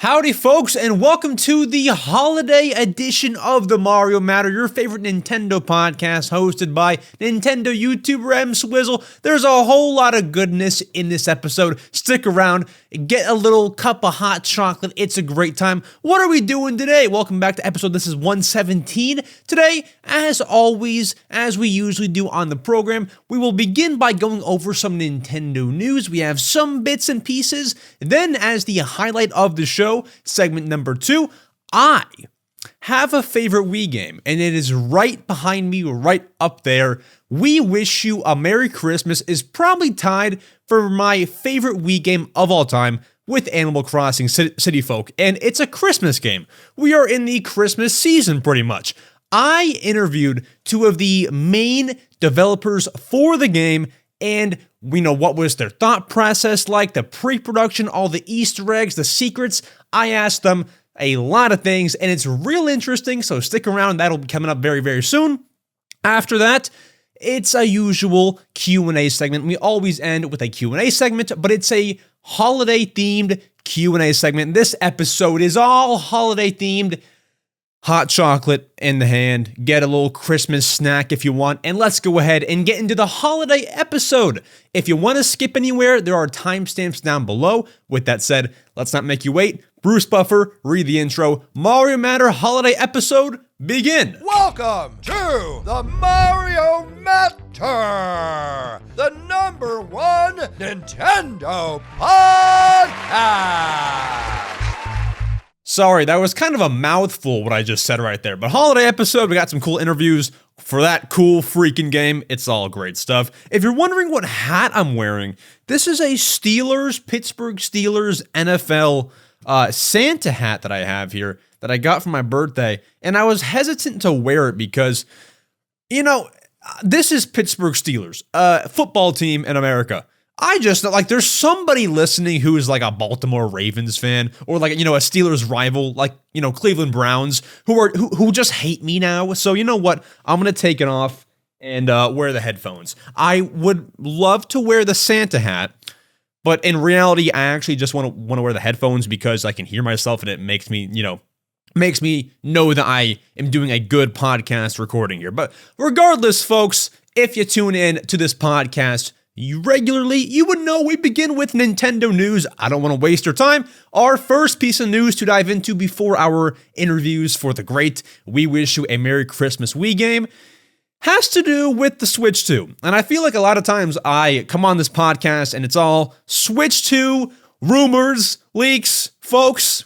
Howdy folks, and welcome to the holiday edition of the Mario Matter, your favorite Nintendo podcast hosted by Nintendo YouTuber EmSwizzle. There's a whole lot of goodness in this episode. Stick around, get a little cup of hot chocolate. It's a great time. What are we doing today? Welcome back to episode, this is 117. Today, as always, as we usually do on the program, we will begin by going over some Nintendo news. We have some bits and pieces. Then, as the highlight of the show, segment number 2, I have a favorite Wii game, and it is right behind me, right up there. We Wish You a Merry Christmas is probably tied for my favorite Wii game of all time with Animal Crossing City Folk, and it's a Christmas game. We are in the Christmas season pretty much. I interviewed two of the main developers for the game, and we know what was their thought process like, the pre-production, all the Easter eggs, the secrets. I asked them a lot of things, and it's real interesting, so stick around. That'll be coming up very, very soon. After that, it's a usual Q&A segment. We always end with a Q&A segment, but it's a holiday-themed Q&A segment. This episode is all holiday-themed. Hot chocolate in the hand, get a little Christmas snack if you want, and let's go ahead and get into the holiday episode. If you want to skip anywhere, there are timestamps down below. With that said, let's not make you wait. Bruce Buffer, read the intro. Mario Matter holiday episode, begin. Welcome to the Mario Matter, the #1 Nintendo podcast. Sorry, that was kind of a mouthful what I just said right there, but holiday episode, we got some cool interviews for that cool freaking game. It's all great stuff. If you're wondering what hat I'm wearing, this is a Pittsburgh Steelers NFL Santa hat that I have here that I got for my birthday, and I was hesitant to wear it because, you know, this is Pittsburgh Steelers, football team in America. I just, like, there's somebody listening who is like a Baltimore Ravens fan or like, you know, a Steelers rival, like, you know, Cleveland Browns who just hate me now. So you know what? I'm going to take it off and wear the headphones. I would love to wear the Santa hat, but in reality, I actually just want to wear the headphones because I can hear myself and it makes me, you know, know that I am doing a good podcast recording here. But regardless, folks, if you tune in to this podcast regularly, you would know we begin with Nintendo news. I don't want to waste your time. Our first piece of news to dive into before our interviews for the great We Wish You a Merry Christmas Wii game has to do with the Switch 2. And I feel like a lot of times I come on this podcast and it's all Switch 2, rumors, leaks. Folks,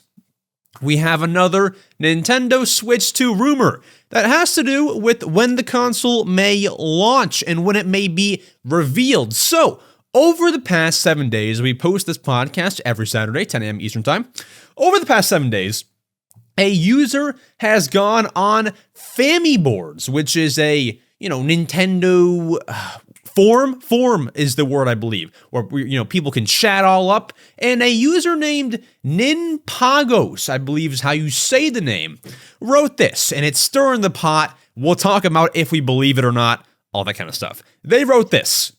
we have another Nintendo Switch 2 rumor that has to do with when the console may launch and when it may be revealed. So, over the past 7 days, we post this podcast every Saturday, 10 a.m. Eastern Time. Over the past 7 days, a user has gone on Famiboards, which is a, you know, Nintendo forum is the word, I believe, where, you know, people can chat all up, and a user named Ninpagos, I believe is how you say the name, wrote this, and it's stirring the pot. We'll talk about if we believe it or not, all that kind of stuff. They wrote this,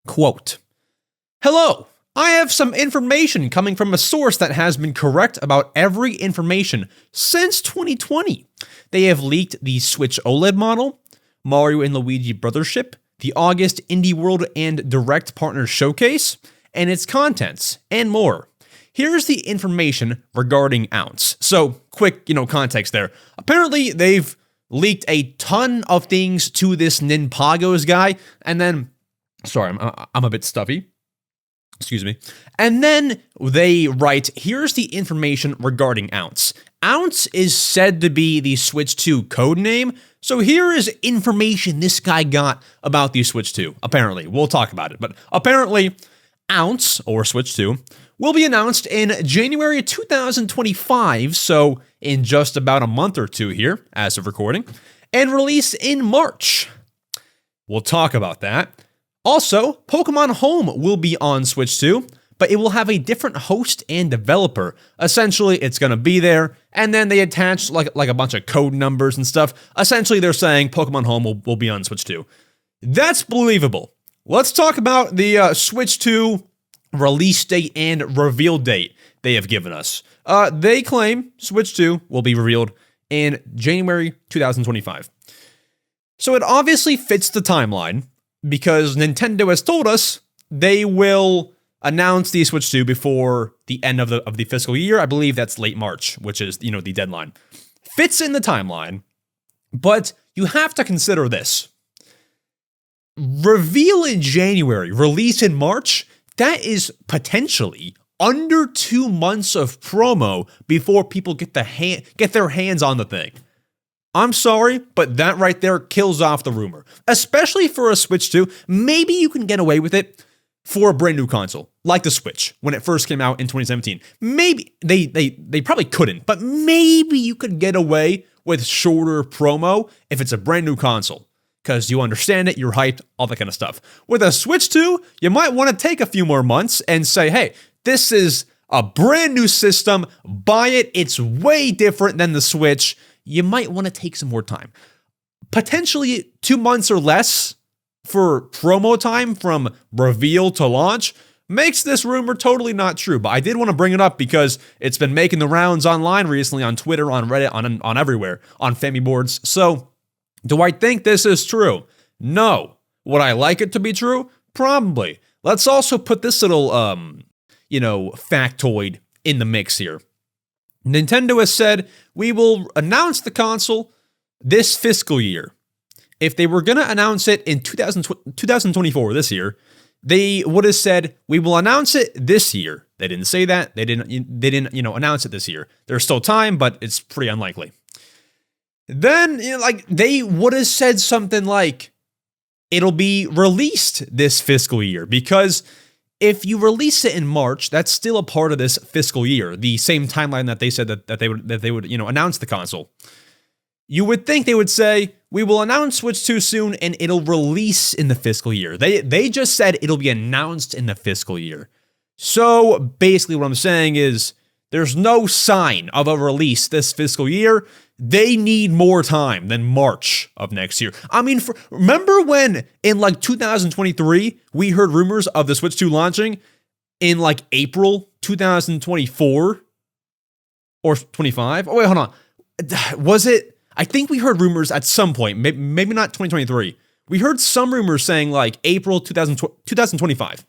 quote, "Hello, I have some information coming from a source that has been correct about every information since 2020. They have leaked the Switch OLED model, Mario and Luigi Brothership, the August Indie World and Direct Partner Showcase, and its contents, and more. Here's the information regarding Ounce." So, quick, you know, context there. Apparently, they've leaked a ton of things to this Ninpagos guy, and then, sorry, I'm a bit stuffy. Excuse me. And then they write, here's the information regarding Ounce. Ounce is said to be the Switch 2 code name, so here is information this guy got about the Switch 2, apparently. We'll talk about it, but apparently Ounce, or Switch 2, will be announced in January 2025, so in just about a month or two here, as of recording, and release in March. We'll talk about that. Also, Pokemon Home will be on Switch 2, but it will have a different host and developer. Essentially, it's going to be there, and then they attach like a bunch of code numbers and stuff. Essentially, they're saying Pokemon Home will be on Switch 2. That's believable. Let's talk about the Switch 2 release date and reveal date they have given us. They claim Switch 2 will be revealed in January 2025. So it obviously fits the timeline because Nintendo has told us they will announce the Switch 2 before the end of the fiscal year. I believe that's late March, which is, the deadline. Fits in the timeline, but you have to consider this. Reveal in January, release in March, that is potentially under 2 months of promo before people get their hands on the thing. I'm sorry, but that right there kills off the rumor. Especially for a Switch 2, maybe you can get away with it for a brand new console, like the Switch, when it first came out in 2017. Maybe, they probably couldn't, but maybe you could get away with shorter promo if it's a brand new console. Because you understand it, you're hyped, all that kind of stuff. With a Switch 2, you might want to take a few more months and say, hey, this is a brand new system, buy it, it's way different than the Switch. You might want to take some more time. Potentially 2 months or less for promo time from reveal to launch makes this rumor totally not true. But I did want to bring it up because it's been making the rounds online recently on Twitter, on Reddit, on everywhere, on Family boards. So do I think this is true? No. Would I like it to be true? Probably. Let's also put this little, factoid in the mix here. Nintendo has said, we will announce the console this fiscal year. If they were going to announce it in 2024, this year, they would have said, we will announce it this year. They didn't say that. They didn't announce it this year. There's still time, but it's pretty unlikely. Then, they would have said something like, it'll be released this fiscal year, because if you release it in March, that's still a part of this fiscal year, the same timeline that they said that they would announce the console. You would think they would say, we will announce Switch 2 soon and it'll release in the fiscal year. They just said it'll be announced in the fiscal year. So basically what I'm saying is there's no sign of a release this fiscal year. They need more time than March of next year. I mean, remember when in 2023, we heard rumors of the Switch 2 launching in April 2024 or 25? Oh, wait, hold on. Was it? I think we heard rumors at some point, maybe not 2023. We heard some rumors saying April 2025.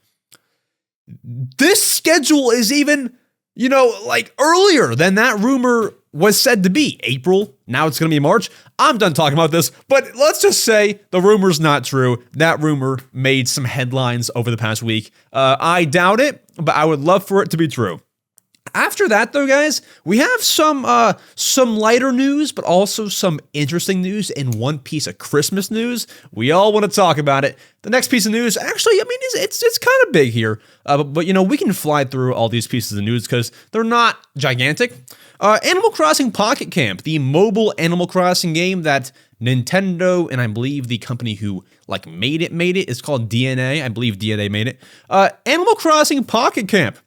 This schedule is even, earlier than that rumor was said to be. April, now it's going to be March. I'm done talking about this, but let's just say the rumor's not true. That rumor made some headlines over the past week. I doubt it, but I would love for it to be true. After that, though, guys, we have some lighter news, but also some interesting news and one piece of Christmas news. We all want to talk about it. The next piece of news, actually, it's kind of big here, but we can fly through all these pieces of news because they're not gigantic. Animal Crossing Pocket Camp, the mobile Animal Crossing game that Nintendo and I believe the company who made it is called DNA. I believe DNA made it. Animal Crossing Pocket Camp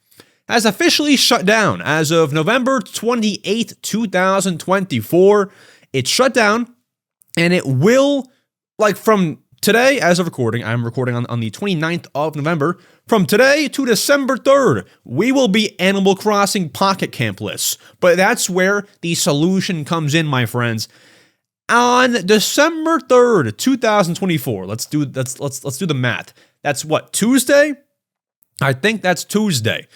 has officially shut down as of November 28th, 2024. It shut down, and it will, from today, as of recording, I'm recording on the 29th of November, from today to December 3rd, we will be Animal Crossing Pocket Camp-less. But that's where the solution comes in, my friends. On December 3rd, 2024, let's do the math. That's what, Tuesday? I think that's Tuesday.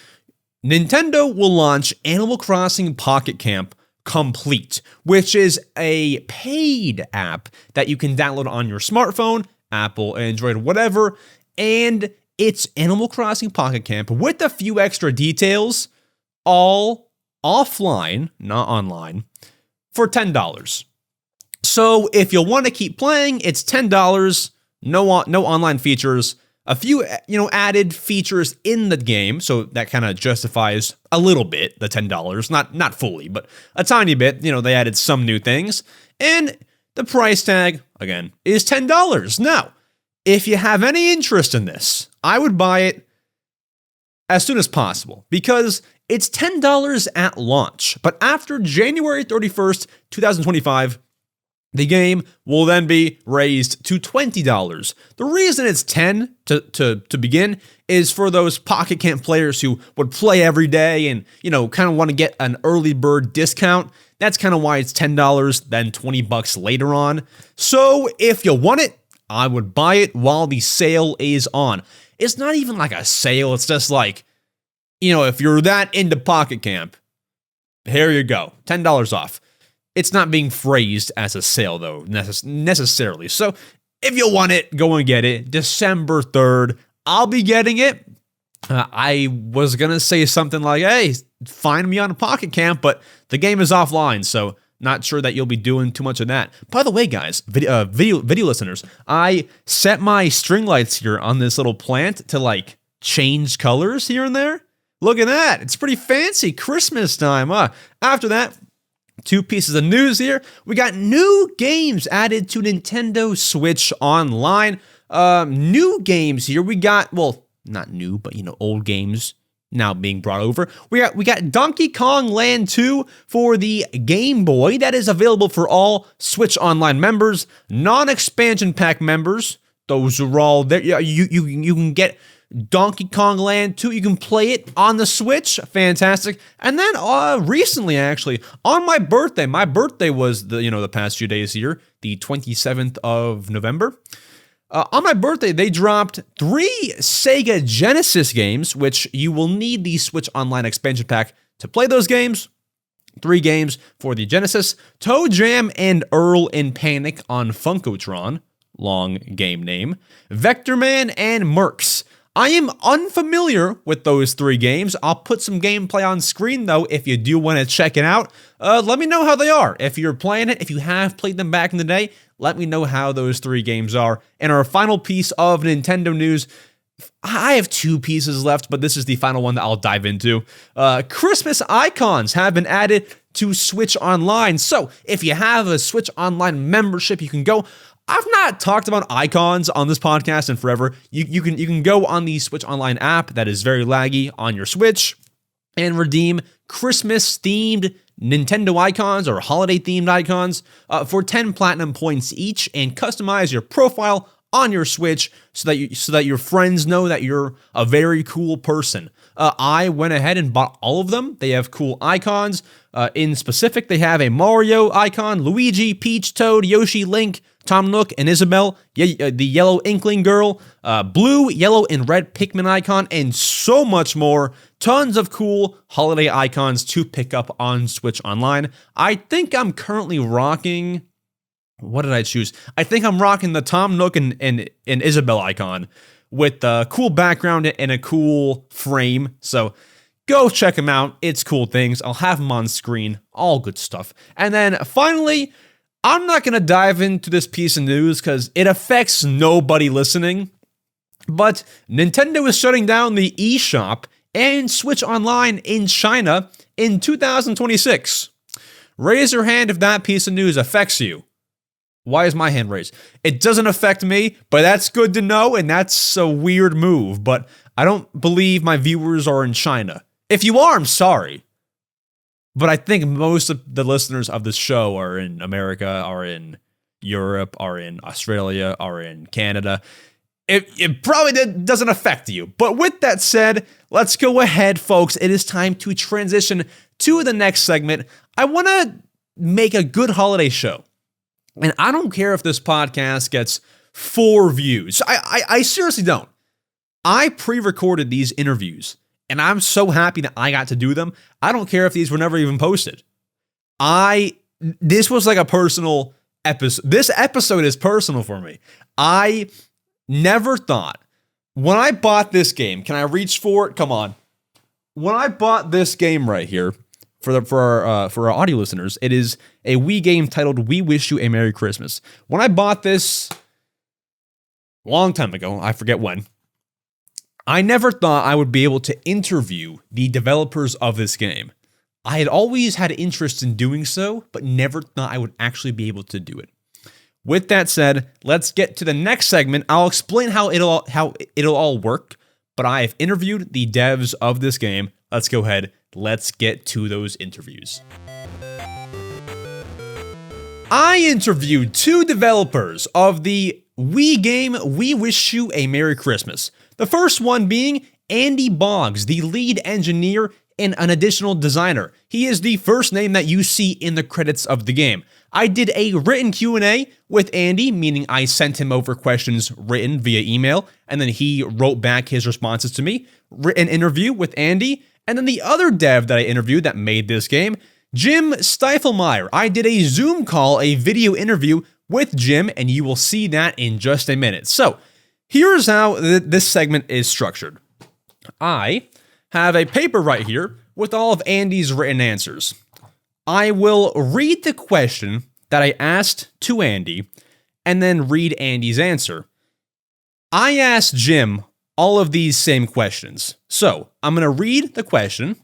Nintendo will launch Animal Crossing Pocket Camp Complete, which is a paid app that you can download on your smartphone, Apple, Android, whatever, and it's Animal Crossing Pocket Camp with a few extra details, all offline, not online, for $10. So if you'll want to keep playing, it's $10, no online features, a few, added features in the game, so that kind of justifies a little bit the $10, not fully, but a tiny bit. They added some new things, and the price tag, again, is $10. Now, if you have any interest in this, I would buy it as soon as possible, because it's $10 at launch, but after January 31st, 2025, the game will then be raised to $20. The reason it's $10 to begin is for those Pocket Camp players who would play every day and, kind of want to get an early bird discount. That's kind of why it's $10, then $20 later on. So if you want it, I would buy it while the sale is on. It's not even like a sale. It's just like, if you're that into Pocket Camp, here you go, $10 off. It's not being phrased as a sale, though, necessarily. So if you want it, go and get it. December 3rd, I'll be getting it. I was going to say something like, hey, find me on a Pocket Camp, but the game is offline, so not sure that you'll be doing too much of that. By the way, guys, video listeners, I set my string lights here on this little plant to, change colors here and there. Look at that. It's pretty fancy. Christmas time, huh? After that, 2 pieces of news here. We got new games added to Nintendo Switch Online. New games here. We got, well, not new, but old games now being brought over. We got Donkey Kong Land 2 for the Game Boy. That is available for all Switch Online members, non-expansion pack members. Those are all there. You can get Donkey Kong Land 2, you can play it on the Switch. Fantastic. And then recently, actually, on my birthday was the past few days here, the 27th of November. On my birthday, they dropped 3 Sega Genesis games, which you will need the Switch Online expansion pack to play those games. 3 games for the Genesis: Toe Jam and Earl in Panic on Funkotron, long game name, Vector Man, and Mercs. I am unfamiliar with those 3 games. I'll put some gameplay on screen, though, if you do want to check it out. Let me know how they are. If you're playing it, if you have played them back in the day, let me know how those 3 games are. And our final piece of Nintendo news, I have 2 pieces left, but this is the final one that I'll dive into. Christmas icons have been added to Switch Online. So if you have a Switch Online membership, you can go. I've not talked about icons on this podcast in forever. You can go on the Switch Online app that is very laggy on your Switch and redeem Christmas-themed Nintendo icons or holiday-themed icons for 10 platinum points each, and customize your profile on your Switch so that your friends know that you're a very cool person. I went ahead and bought all of them. They have cool icons. In specific, they have a Mario icon, Luigi, Peach, Toad, Yoshi, Link, Tom Nook, and Isabelle, the yellow Inkling Girl, blue, yellow, and red Pikmin icon, and so much more. Tons of cool holiday icons to pick up on Switch Online. I think I'm currently rocking... What did I choose? I think I'm rocking the Tom Nook and Isabelle icon with a cool background and a cool frame. So go check them out. It's cool things. I'll have them on screen. All good stuff. And then finally, I'm not going to dive into this piece of news because it affects nobody listening. But Nintendo is shutting down the eShop and Switch Online in China in 2026. Raise your hand if that piece of news affects you. Why is my hand raised? It doesn't affect me, but that's good to know, and that's a weird move, but I don't believe my viewers are in China. If you are, I'm sorry. But I think most of the listeners of this show are in America, are in Europe, are in Australia, are in Canada. It probably doesn't affect you. But with that said, let's go ahead, folks. It is time to transition to the next segment. I want to make a good holiday show. And I don't care if this podcast gets 4 views. I seriously don't. I pre-recorded these interviews, and I'm so happy that I got to do them. I don't care if these were never even posted. This was like a personal episode. This episode is personal for me. I never thought, when I bought this game, can I reach for it? Come on. When I bought this game right here, for our audio listeners, it is a Wii game titled We Wish You a Merry Christmas. When I bought this a long time ago, I forget when, I never thought I would be able to interview the developers of this game. I had always had interest in doing so, but never thought I would actually be able to do it. With that said, let's get to the next segment. I'll explain how it'll all work, but I have interviewed the devs of this game. Let's go ahead. Let's get to those interviews. I interviewed 2 developers of the Wii game We Wish You a Merry Christmas. The first one being Andy Boggs, the lead engineer and an additional designer. He is the first name that you see in the credits of the game. I did a written Q&A with Andy, meaning I sent him over questions written via email, and then he wrote back his responses to me. Written interview with Andy, and then the other dev that I interviewed that made this game, Jim Stiefelmaier. I did a Zoom call, a video interview with Jim, and you will see that in just a minute. So, here's how this segment is structured. I have a paper right here with all of Andy's written answers. I will read the question that I asked to Andy and then read Andy's answer. I asked Jim all of these same questions. So I'm going to read the question,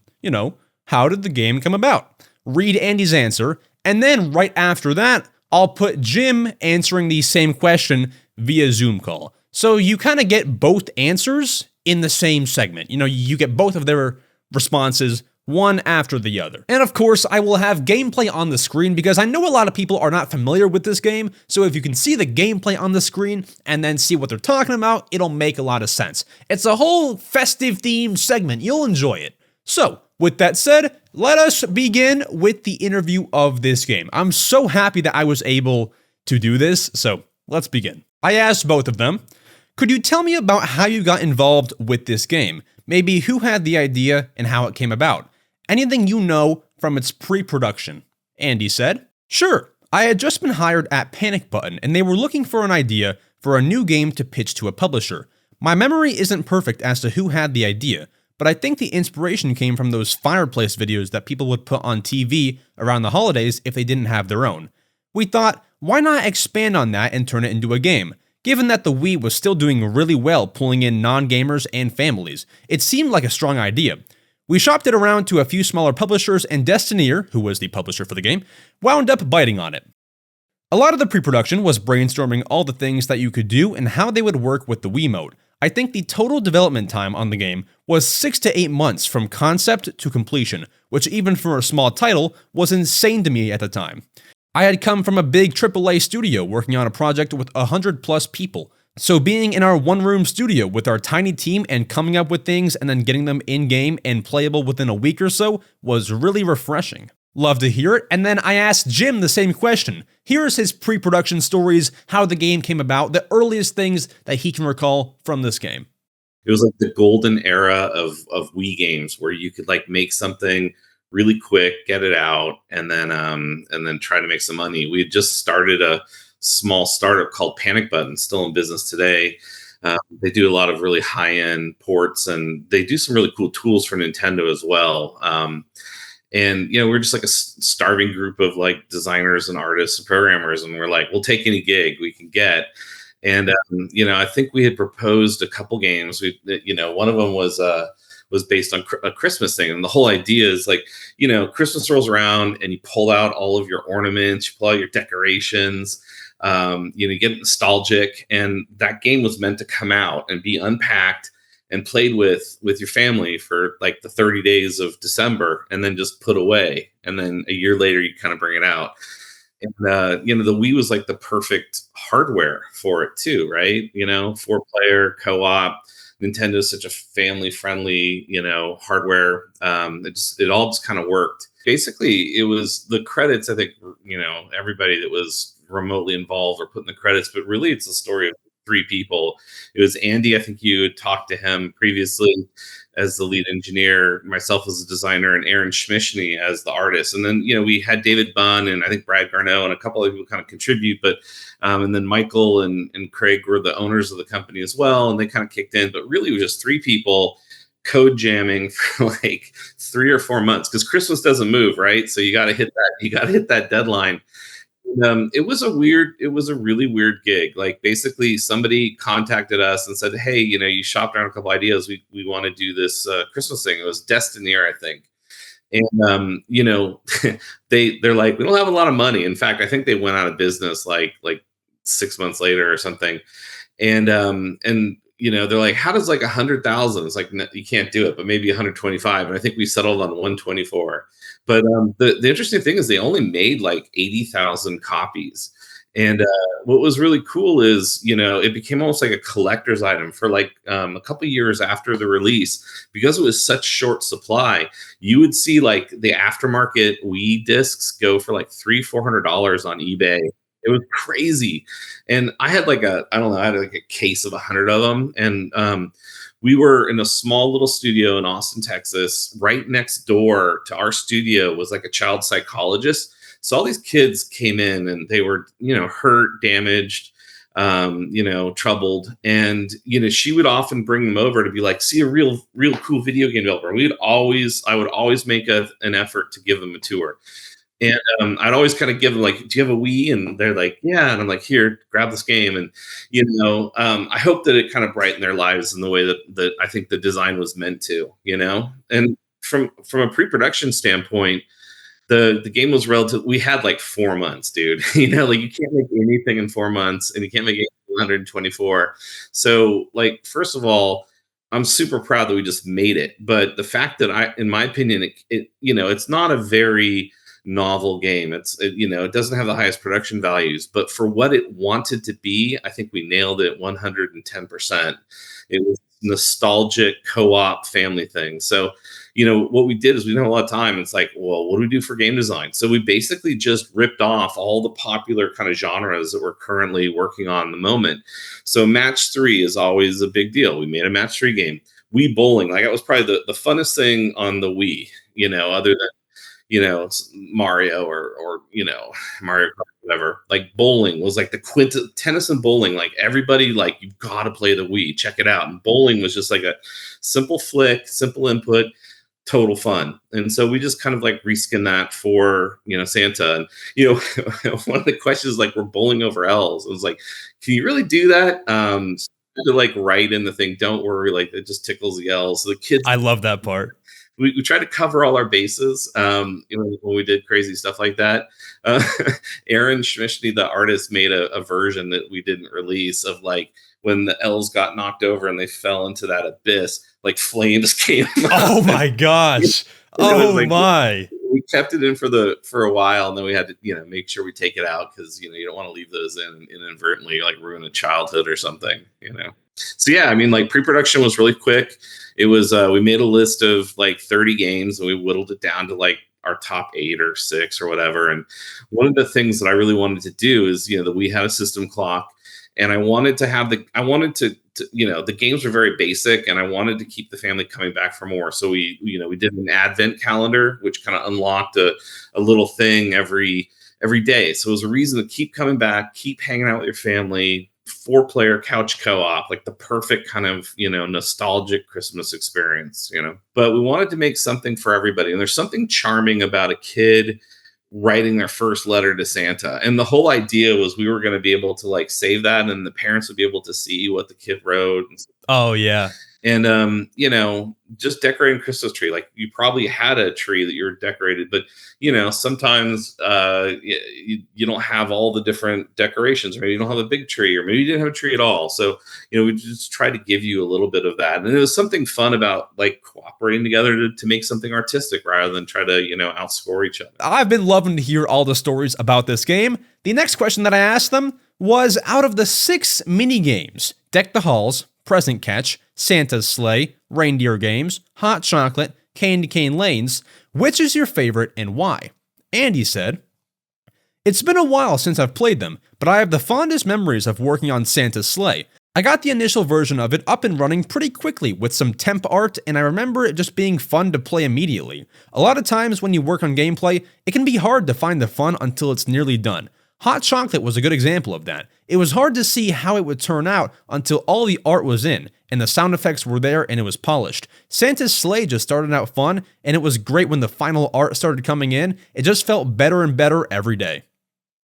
how did the game come about? Read Andy's answer, and then right after that, I'll put Jim answering the same question via Zoom call. So you kind of get both answers in the same segment. You get both of their responses, one after the other. And of course, I will have gameplay on the screen because I know a lot of people are not familiar with this game, so if you can see the gameplay on the screen and then see what they're talking about, it'll make a lot of sense. It's a whole festive themed segment. You'll enjoy it. So, with that said, let us begin with the interview of this game. I'm so happy that I was able to do this, so let's begin. I asked both of them, could you tell me about how you got involved with this game? Maybe who had the idea and how it came about? Anything you know from its pre-production? Andy said, sure. I had just been hired at Panic Button, and they were looking for an idea for a new game to pitch to a publisher. My memory isn't perfect as to who had the idea, but I think the inspiration came from those fireplace videos that people would put on TV around the holidays if they didn't have their own. We thought, why not expand on that and turn it into a game? Given that the Wii was still doing really well pulling in non-gamers and families, it seemed like a strong idea. We shopped it around to a few smaller publishers, and Destineer, who was the publisher for the game, wound up biting on it. A lot of the pre-production was brainstorming all the things that you could do and how they would work with the Wiimote. I think the total development time on the game was 6 to 8 months from concept to completion, which even for a small title was insane to me at the time. I had come from a big AAA studio working on a project with 100 plus people. So being in our one-room studio with our tiny team and coming up with things and then getting them in-game and playable within a week or so was really refreshing. Love to hear it. And then I asked Jim the same question. Here's his pre-production stories, how the game came about, the earliest things that he can recall from this game. It was like the golden era of Wii games where you could make something really quick, get it out, and then try to make some money. We had just started a small startup called Panic Button, still in business today. They do a lot of really high-end ports, and they do some really cool tools for Nintendo as well. And we're just like a starving group of designers and artists and programmers, and we're like, we'll take any gig we can get. And I think we had proposed a couple games. One of them was based on a Christmas thing, and the whole idea is Christmas rolls around and you pull out all of your ornaments, you pull out your decorations. You get nostalgic, and that game was meant to come out and be unpacked and played with your family for the 30 days of December and then just put away. And then a year later, you kind of bring it out. And, the Wii was the perfect hardware for it too, right? 4-player co-op. Nintendo is such a family-friendly, hardware. It all just kind of worked. Basically, it was the credits. I think, everybody that was remotely involved or put in the credits, but really it's the story of 3 people. It was Andy. I think you had talked to him previously as the lead engineer, myself as a designer, and Aaron Schmischny as the artist. And then, we had David Bunn and I think Brad Garneau and a couple of people kind of contribute, but and then Michael and Craig were the owners of the company as well, and they kind of kicked in. But really it was just 3 people code jamming for 3 or 4 months because Christmas doesn't move, right? So you got to hit that deadline. It was a really weird gig. Basically somebody contacted us and said, hey, you shopped around a couple ideas. We want to do this Christmas thing. It was Destineer, I think. And, they're like, we don't have a lot of money. In fact, I think they went out of business like 6 months later or something. And they're like, how does 100,000? It's no, you can't do it, but maybe 125. And I think we settled on 124. But the interesting thing is they only made 80,000 copies. And what was really cool is, it became almost like a collector's item for like a couple years after the release, because it was such short supply. You would see like the aftermarket Wii discs go for like $300-400 on eBay. It was crazy. And I had like I don't know, I had like a case of 100 of them. And we were in a small little studio in Austin, Texas. Right next door to our studio was like a child psychologist. So all these kids came in and they were, hurt, damaged, troubled. And, she would often bring them over to be like, see a real cool video game developer. I would always make an effort to give them a tour. And I'd always kind of give them like, do you have a Wii? And they're like, yeah. And I'm like, here, grab this game. And, I hope that it kind of brightened their lives in the way that I think the design was meant to, and from a pre-production standpoint, the game was we had like 4 months, dude. Like you can't make anything in 4 months, and you can't make it in 124. So like, first of all, I'm super proud that we just made it. But the fact that in my opinion, it's not a very novel game. It doesn't have the highest production values, but for what it wanted to be, I think we nailed it 110%. It was nostalgic co-op family thing. So, what we did is we didn't have a lot of time. It's like, well, what do we do for game design? So we basically just ripped off all the popular kind of genres that we're currently working on in the moment. So match 3 is always a big deal. We made a match 3 game. Wii bowling, like that was probably the funnest thing on the Wii, other than Mario or Mario Kart, whatever. Like bowling was like the tennis and bowling. Like everybody, like you've got to play the Wii. Check it out. And bowling was just like a simple flick, simple input, total fun. And so we just kind of like reskin that for Santa. And one of the questions like, we're bowling over L's. It was like, can you really do that? To like write in the thing, don't worry, like it just tickles the L's. So the kids, I love that part. We try to cover all our bases when we did crazy stuff like that. Aaron Schmishny, the artist, made a version that we didn't release of like when the L's got knocked over and they fell into that abyss, like flames came out. Oh my gosh. My. We kept it in for a while, and then we had to make sure we take it out because you don't want to leave those in inadvertently, like ruin a childhood or something. So yeah, I mean, like pre-production was really quick. It was we made a list of like 30 games, and we whittled it down to like our top 8 or 6 or whatever. And one of the things that I really wanted to do is that we had a system clock, and I wanted to have the games were very basic, and I wanted to keep the family coming back for more. So we did an advent calendar, which kind of unlocked a little thing every day. So it was a reason to keep coming back, keep hanging out with your family. 4-player couch co-op, like the perfect kind of nostalgic Christmas experience. But we wanted to make something for everybody, and there's something charming about a kid writing their first letter to Santa. And the whole idea was we were going to be able to like save that, and the parents would be able to see what the kid wrote. Oh yeah. And just decorating Christmas tree. Like you probably had a tree that you're decorated, but sometimes you don't have all the different decorations. Or maybe you don't have a big tree, or maybe you didn't have a tree at all. So we just try to give you a little bit of that. And it was something fun about like cooperating together to make something artistic rather than try to outscore each other. I've been loving to hear all the stories about this game. The next question that I asked them was, out of the 6 mini games, Deck the Halls, Present Catch, Santa's Sleigh, Reindeer Games, Hot Chocolate, Candy Cane Lanes, which is your favorite and why? Andy said, "It's been a while since I've played them, but I have the fondest memories of working on Santa's Sleigh. I got the initial version of it up and running pretty quickly with some temp art, and I remember it just being fun to play immediately. A lot of times when you work on gameplay, it can be hard to find the fun until it's nearly done. Hot Chocolate was a good example of that. It was hard to see how it would turn out until all the art was in, and the sound effects were there and it was polished. Santa's Sleigh just started out fun, and it was great when the final art started coming in. It just felt better and better every day."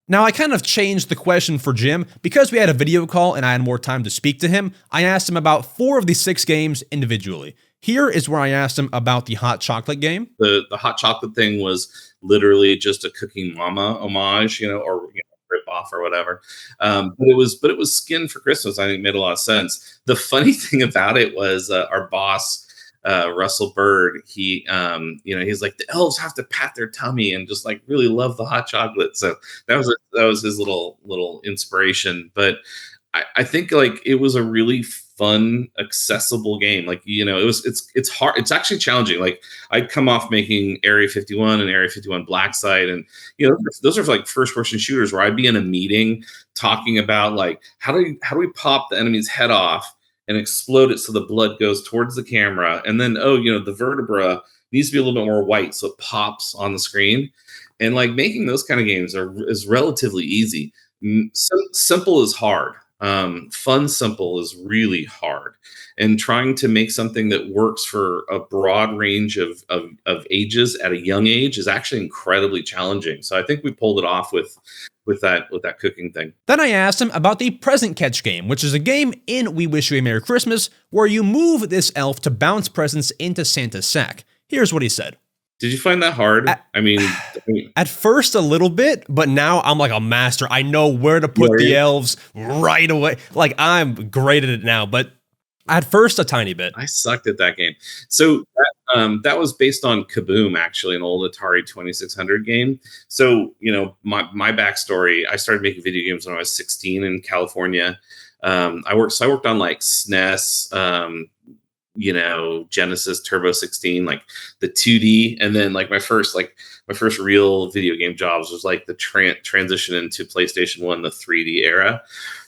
Now, I kind of changed the question for Jim. Because we had a video call and I had more time to speak to him, I asked him about 4 of the 6 games individually. Here is where I asked him about the Hot Chocolate game. The Hot Chocolate thing was literally just a Cooking Mama homage, or rip off or whatever. But it was skin for Christmas. I think it made a lot of sense. The funny thing about it was our boss Russell Bird, he's like, the elves have to pat their tummy and just like really love the hot chocolate. So that was his little inspiration. But I think like it was a really fun, accessible game. Like, it's hard. It's actually challenging. Like I'd come off making Area 51 and Area 51 Black Site, and those are like first person shooters where I'd be in a meeting talking about like how do we pop the enemy's head off and explode it so the blood goes towards the camera, and then the vertebra needs to be a little bit more white so it pops on the screen. And like making those kind of games is relatively easy. Simple is hard. Fun simple is really hard, and trying to make something that works for a broad range of ages at a young age is actually incredibly challenging. So I think we pulled it off with that cooking thing. Then I asked him about the Present Catch game, which is a game in We Wish You a Merry Christmas where you move this elf to bounce presents into Santa's sack. Here's what he said. Did you find that hard? At first a little bit, but now I'm like a master. I know where to put the elves right away. Like I'm great at it now, but at first a tiny bit. I sucked at that game. So that was based on Kaboom, actually, an old Atari 2600 game. So, my backstory, I started making video games when I was 16 in California. I worked on like SNES, Genesis Turbo 16, like the 2D, and then like my first real video game jobs was like the transition into PlayStation 1, the 3D era.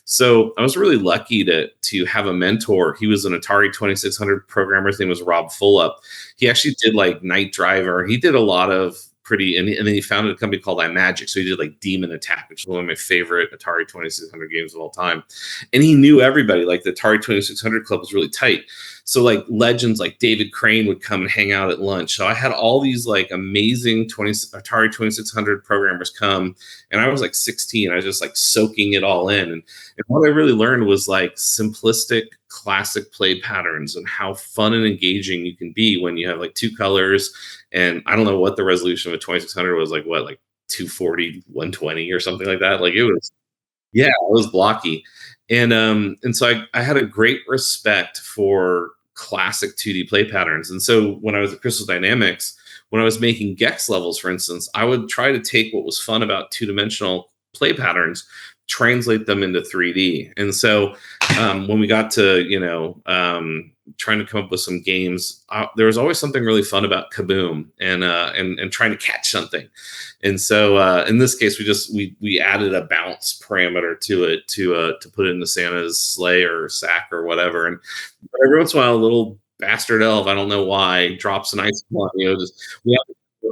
So I was really lucky to have a mentor. He was an Atari 2600 programmer. His name was Rob Fullup. He actually did like Night Driver. He did a lot of and then he founded a company called iMagic. So he did like Demon Attack, which is one of my favorite Atari 2600 games of all time. And he knew everybody. Like the Atari 2600 club was really tight. So like legends like David Crane would come and hang out at lunch. So I had all these like amazing Atari 2600 programmers come, and I was like 16. I was just like soaking it all in. And what I really learned was like simplistic classic play patterns and how fun and engaging you can be when you have like two colors. And I don't know what the resolution of a 2600 was, like 240, 120 or something like that. Like it was blocky. And so I had a great respect for classic 2D play patterns. And so when I was at Crystal Dynamics, when I was making Gex levels, for instance, I would try to take what was fun about two-dimensional play patterns, translate them into 3D. And so when we got to, trying to come up with some games, there was always something really fun about Kaboom and trying to catch something. And so in this case, we added a bounce parameter to it to put it into Santa's sleigh or sack or whatever. And every once in a while, a little bastard elf, I don't know why, drops an ice one.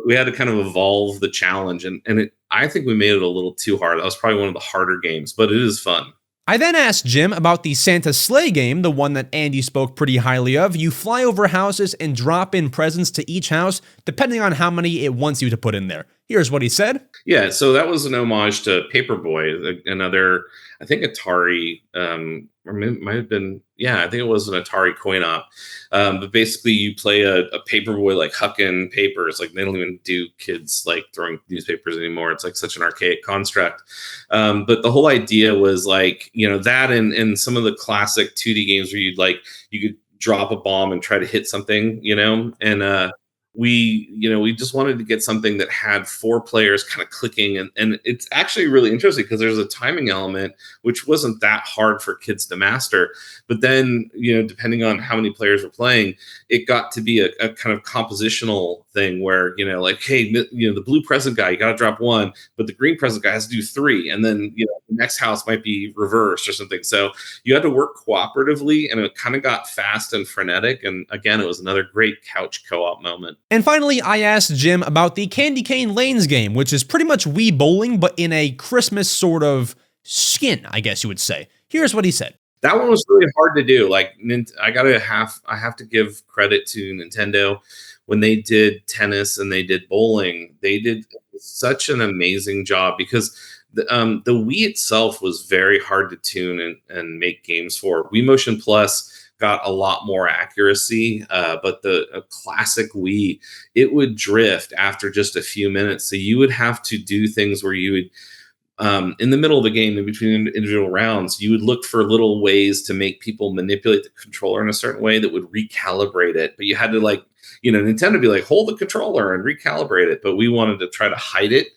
We had to kind of evolve the challenge, and I think we made it a little too hard. That was probably one of the harder games, but it is fun. I then asked Jim about the Santa Sleigh game, the one that Andy spoke pretty highly of. You fly over houses and drop in presents to each house, depending on how many it wants you to put in there. Here's what he said. Yeah, so that was an homage to Paperboy, another, I think Atari, or it might have been, I think it was an Atari coin-op. But basically you play a Paperboy like hucking papers. Like they don't even do kids like throwing newspapers anymore. It's like such an archaic construct. But the whole idea was like, that and some of the classic 2D games where you could drop a bomb and try to hit something, and we just wanted to get something that had four players kind of clicking, and it's actually really interesting because there's a timing element which wasn't that hard for kids to master, but then depending on how many players were playing, it got to be a kind of compositional thing where like, hey, the blue present guy, you got to drop one, but the green present guy has to do three, and then the next house might be reversed or something. So you had to work cooperatively, and it kind of got fast and frenetic, and again, it was another great couch co-op moment. And finally, I asked Jim about the Candy Cane Lanes game, which is pretty much Wii Bowling, but in a Christmas sort of skin, I guess you would say. Here's what he said. That one was really hard to do. Like I have to give credit to Nintendo. When they did tennis and they did bowling, they did such an amazing job because the Wii itself was very hard to tune and make games for. Wii Motion Plus got a lot more accuracy, but the classic Wii, it would drift after just a few minutes. So you would have to do things where you would in the middle of the game, in between individual rounds, you would look for little ways to make people manipulate the controller in a certain way that would recalibrate it. But you had to like, Nintendo would be like, hold the controller and recalibrate it. But we wanted to try to hide it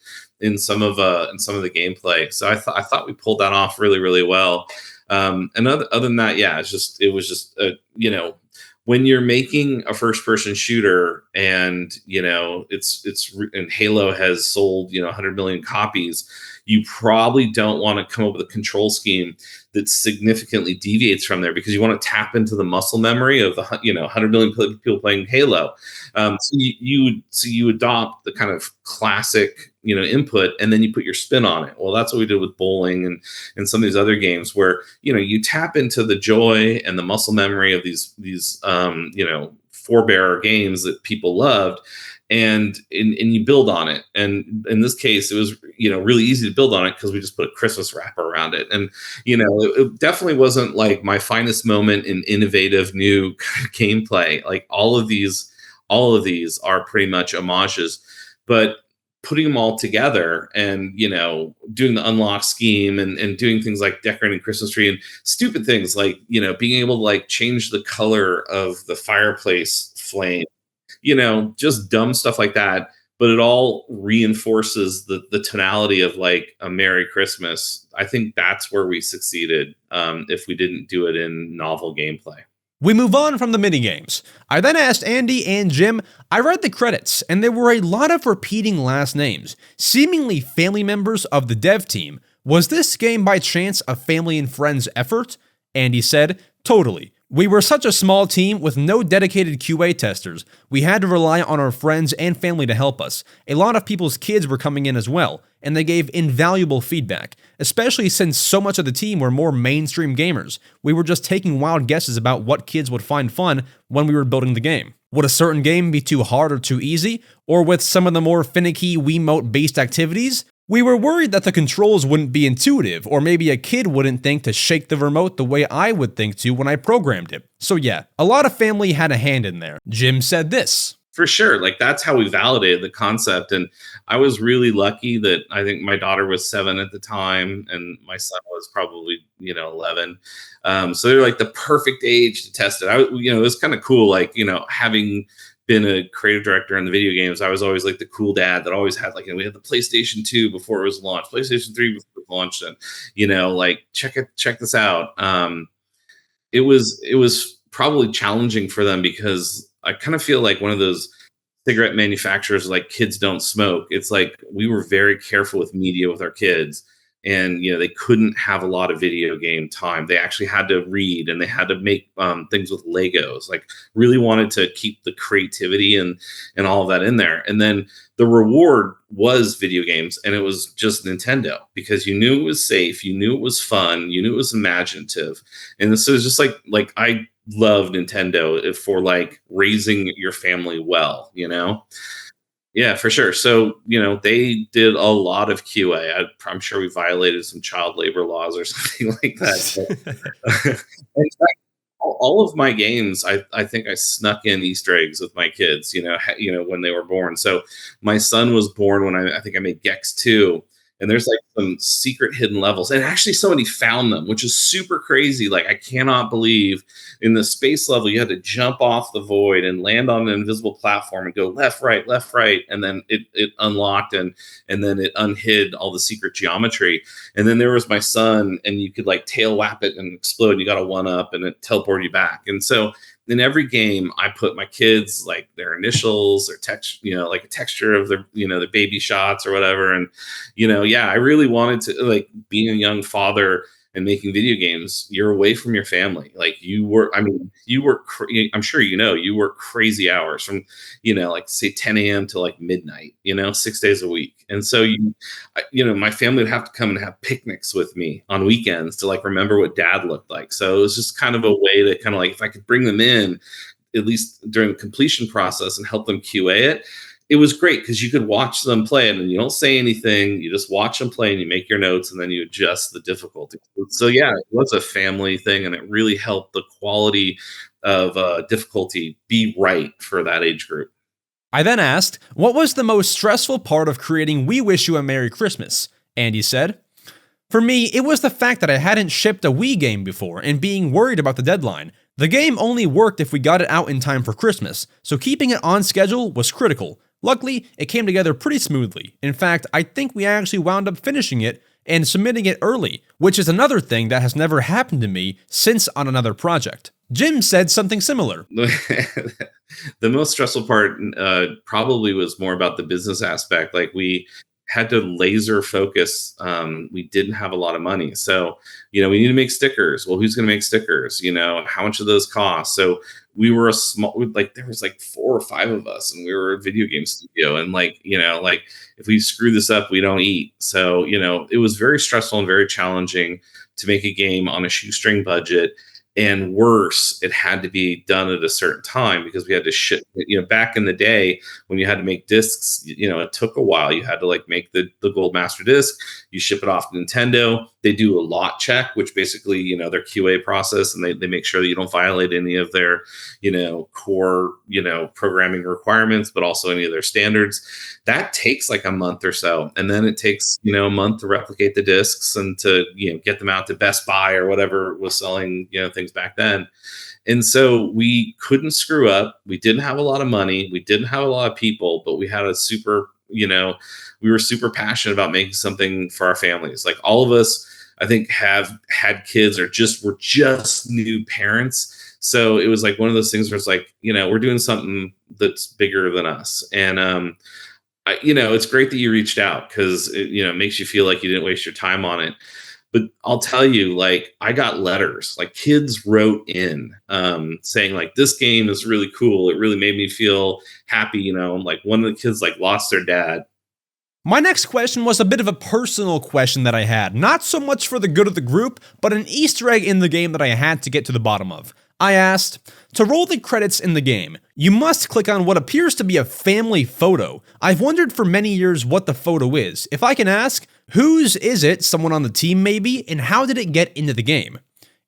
in some of the gameplay. So I thought we pulled that off really, really well. And other than that, yeah, it was just when you're making a first person shooter and and Halo has sold 100 million copies, you probably don't want to come up with a control scheme that significantly deviates from there, because you want to tap into the muscle memory of the 100 million people playing Halo. So you adopt the kind of classic input, and then you put your spin on it. Well, that's what we did with bowling and some of these other games where you tap into the joy and the muscle memory of these forebearer games that people loved, and you build on it. And in this case, it was really easy to build on it because we just put a Christmas wrapper around it. And it definitely wasn't like my finest moment in innovative new gameplay. Like all of these are pretty much homages, but putting them all together and doing the unlock scheme and doing things like decorating Christmas tree and stupid things like being able to like change the color of the fireplace flame, just dumb stuff like that. But it all reinforces the tonality of like a Merry Christmas. I think that's where we succeeded if we didn't do it in novel gameplay. We move on from the minigames. I then asked Andy and Jim. I read the credits, and there were a lot of repeating last names, seemingly family members of the dev team. Was this game by chance a family and friends effort? Andy said, totally. We were such a small team with no dedicated QA testers. We had to rely on our friends and family to help us. A lot of people's kids were coming in as well, and they gave invaluable feedback, especially since so much of the team were more mainstream gamers. We were just taking wild guesses about what kids would find fun when we were building the game. Would a certain game be too hard or too easy? Or with some of the more finicky Wiimote-based activities? We were worried that the controls wouldn't be intuitive, or maybe a kid wouldn't think to shake the remote the way I would think to when I programmed it. So yeah, a lot of family had a hand in there. Jim said this. For sure. Like that's how we validated the concept. And I was really lucky that I think my daughter was 7 at the time and my son was probably, 11. So they're like the perfect age to test it. It was kind of cool. Like, having been a creative director in the video games, I was always like the cool dad that always had like, we had the PlayStation 2 before it was launched, PlayStation 3 before it was launched, and like check this out. It was probably challenging for them because I kind of feel like one of those cigarette manufacturers, like kids don't smoke. It's like we were very careful with media with our kids. And, they couldn't have a lot of video game time. They actually had to read and they had to make things with Legos, like really wanted to keep the creativity and all of that in there. And then the reward was video games, and it was just Nintendo because you knew it was safe. You knew it was fun. You knew it was imaginative. And so it's just like I love Nintendo for like raising your family well, Yeah, for sure. So, they did a lot of QA. I'm sure we violated some child labor laws or something like that. In fact, all of my games, I think I snuck in Easter eggs with my kids, when they were born. So my son was born when I think I made Gex 2. And there's like some secret hidden levels. And actually somebody found them, which is super crazy. Like I cannot believe in the space level, you had to jump off the void and land on an invisible platform and go left, right. And then it unlocked and then it unhid all the secret geometry. And then there was my son, and you could like tail whap it and explode. You got a 1-up and it teleported you back. And so in every game, I put my kids, like their initials, their text, like a texture of their, their baby shots or whatever. And, I really wanted to, like, being a young father and making video games, you're away from your family. Like I'm sure you work crazy hours from, like say 10 a.m. to like midnight, 6 days a week. And so, my family would have to come and have picnics with me on weekends to like remember what dad looked like. So it was just kind of a way to kind of like, if I could bring them in, at least during the completion process and help them QA it, it was great because you could watch them play it and you don't say anything. You just watch them play and you make your notes and then you adjust the difficulty. So yeah, it was a family thing and it really helped the quality of difficulty be right for that age group. I then asked, what was the most stressful part of creating We Wish You a Merry Christmas? Andy said, For me, it was the fact that I hadn't shipped a Wii game before and being worried about the deadline. The game only worked if we got it out in time for Christmas, so keeping it on schedule was critical. Luckily, it came together pretty smoothly. In fact, I think we actually wound up finishing it and submitting it early, which is another thing that has never happened to me since on another project. Jim said something similar. The most stressful part probably was more about the business aspect. Like, we had to laser focus. We didn't have a lot of money. So, we need to make stickers. Well, who's going to make stickers? How much of those cost? So we were there was like 4 or 5 of us, and we were a video game studio. And if we screw this up, we don't eat. So, it was very stressful and very challenging to make a game on a shoestring budget. And worse, it had to be done at a certain time because we had to ship. Back in the day when you had to make discs, it took a while. You had to make the gold master disc. You ship it off to Nintendo. They do a lot check, which basically, their QA process, and they make sure that you don't violate any of their, core, programming requirements, but also any of their standards. That takes like a month or so. And then it takes, a month to replicate the discs and to, get them out to Best Buy or whatever was selling, things back then. And so we couldn't screw up. We didn't have a lot of money. We didn't have a lot of people, but we had a super, we were super passionate about making something for our families. Like, all of us, I think, have had kids or were just new parents. So it was like one of those things where it's like, we're doing something that's bigger than us. And, it's great that you reached out because it makes you feel like you didn't waste your time on it. But I'll tell you, I got letters, kids wrote in saying this game is really cool. It really made me feel happy. One of the kids lost their dad. My next question was a bit of a personal question that I had, not so much for the good of the group, but an Easter egg in the game that I had to get to the bottom of. I asked, to roll the credits in the game, you must click on what appears to be a family photo. I've wondered for many years what the photo is. If I can ask, whose is it? Someone on the team maybe? And how did it get into the game?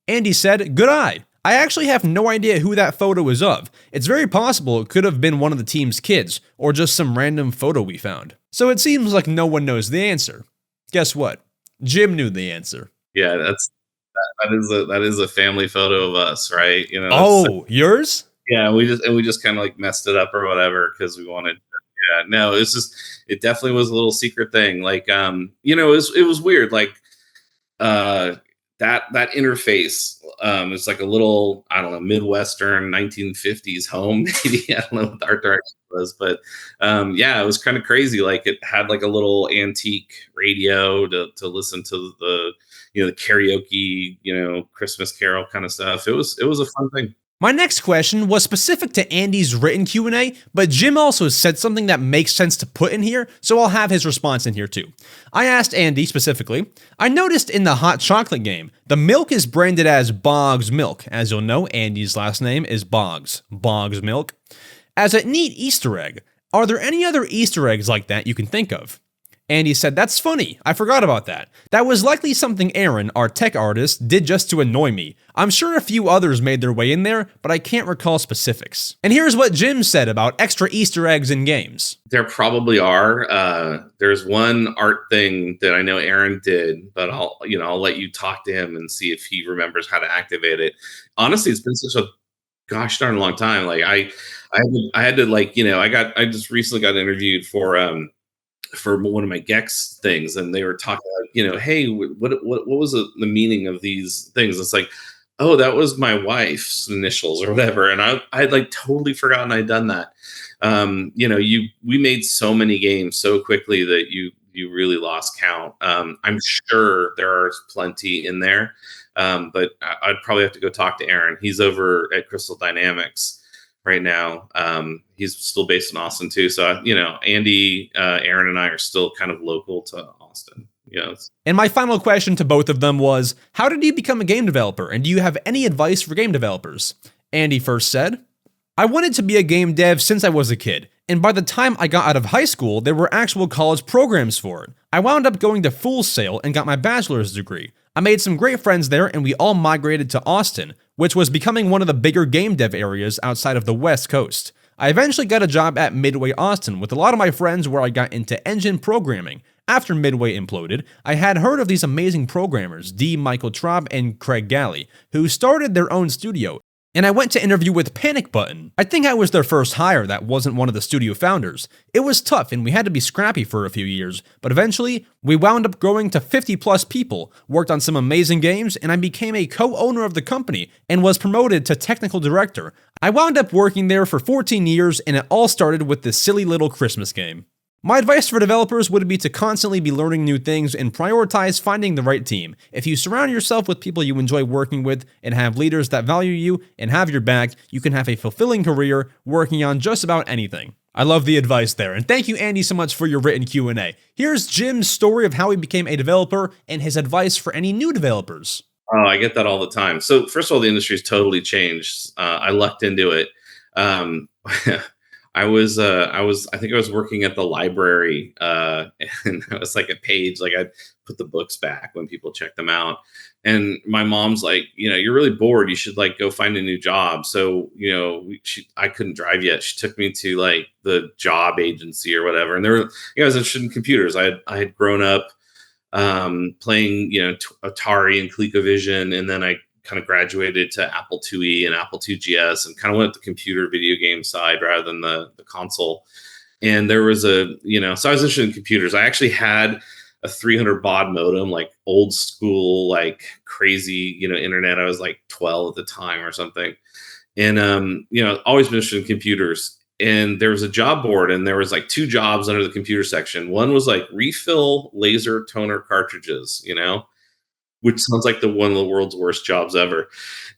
Andy said, good eye. I actually have no idea who that photo is of. It's very possible it could have been one of the team's kids, or just some random photo we found. So it seems like no one knows the answer. Guess what? Jim knew the answer. Yeah, that is a family photo of us, right? Yours? Yeah, we just kind of messed it up or whatever because we wanted. Yeah, no, it definitely was a little secret thing. It was weird. That interface is like a little, I don't know, Midwestern 1950s home. Maybe I don't know what the art direction was, but it was kind of crazy. It had a little antique radio to listen to the the karaoke, Christmas Carol kind of stuff. It was a fun thing. My next question was specific to Andy's written Q&A, but Jim also said something that makes sense to put in here, so I'll have his response in here too. I asked Andy specifically, I noticed in the hot chocolate game, the milk is branded as Boggs Milk. As you'll know, Andy's last name is Boggs Milk. As a neat Easter egg, are there any other Easter eggs like that you can think of? Andy said, that's funny, I forgot about that. That was likely something Aaron, our tech artist, did just to annoy me. I'm sure a few others made their way in there, but I can't recall specifics. And here's what Jim said about extra Easter eggs in games. There probably are. There's one art thing that I know Aaron did, but I'll let you talk to him and see if he remembers how to activate it. Honestly, it's been such a gosh darn long time. I just recently got interviewed for one of my Gex things, and they were talking about, hey, what was the meaning of these things? It's like, oh, that was my wife's initials or whatever. And I had totally forgotten I'd done that. We made so many games so quickly that you really lost count. I'm sure there are plenty in there. But I'd probably have to go talk to Aaron. He's over at Crystal Dynamics right now. He's still based in Austin too. So, Andy, Aaron, and I are still kind of local to Austin. And my final question to both of them was, how did you become a game developer? And do you have any advice for game developers? Andy first said, I wanted to be a game dev since I was a kid. And by the time I got out of high school, there were actual college programs for it. I wound up going to Full Sail and got my bachelor's degree. I made some great friends there, and we all migrated to Austin, which was becoming one of the bigger game dev areas outside of the West Coast. I eventually got a job at Midway Austin with a lot of my friends where I got into engine programming. After Midway imploded, I had heard of these amazing programmers, D. Michael Traub and Craig Galley, who started their own studio, and I went to interview with Panic Button. I think I was their first hire that wasn't one of the studio founders. It was tough and we had to be scrappy for a few years, but eventually, we wound up growing to 50 plus people, worked on some amazing games, and I became a co-owner of the company and was promoted to technical director. I wound up working there for 14 years and it all started with this silly little Christmas game. My advice for developers would be to constantly be learning new things and prioritize finding the right team. If you surround yourself with people you enjoy working with and have leaders that value you and have your back, you can have a fulfilling career working on just about anything. I love the advice there, and thank you, Andy, so much for your written Q&A. Here's Jim's story of how he became a developer and his advice for any new developers. Oh, I get that all the time. So first of all, the industry's totally changed. I lucked into it. I think I was working at the library, and I was like a page, like I'd put the books back when people check them out. And my mom's like, you're really bored. You should like go find a new job. So, I couldn't drive yet. She took me to like the job agency or whatever. And there were, I was interested in computers. I had grown up, playing, Atari and ColecoVision. And then I kind of graduated to Apple IIe and Apple IIgs and kind of went the computer video game side rather than the console. And there was so I was interested in computers. I actually had a 300 baud modem, like old school, like crazy, internet. I was like 12 at the time or something. And, always been interested in computers. And there was a job board and there was like 2 jobs under the computer section. One was like refill laser toner cartridges, which sounds like one of the world's worst jobs ever.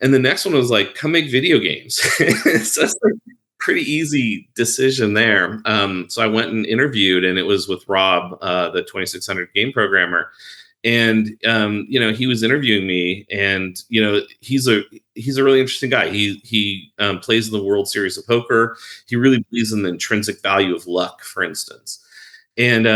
And the next one was like, come make video games. So that's like a pretty easy decision there. So I went and interviewed, and it was with Rob, the 2600 game programmer. And, he was interviewing me, and, he's a really interesting guy. He plays in the World Series of Poker. He really believes in the intrinsic value of luck, for instance. And,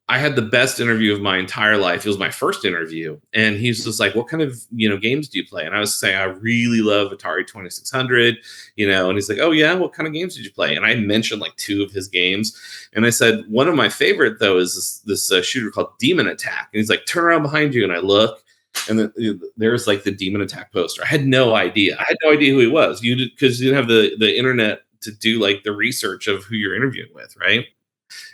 I had the best interview of my entire life. It was my first interview. And he was just like, what kind of, games do you play? And I was saying, I really love Atari 2600, and he's like, oh yeah, what kind of games did you play? And I mentioned like 2 of his games. And I said, one of my favorite though, is this shooter called Demon Attack. And he's like, turn around behind you. And I look, and then there's like the Demon Attack poster. I had no idea. I had no idea who he was. Because you didn't have the internet to do like the research of who you're interviewing with. Right.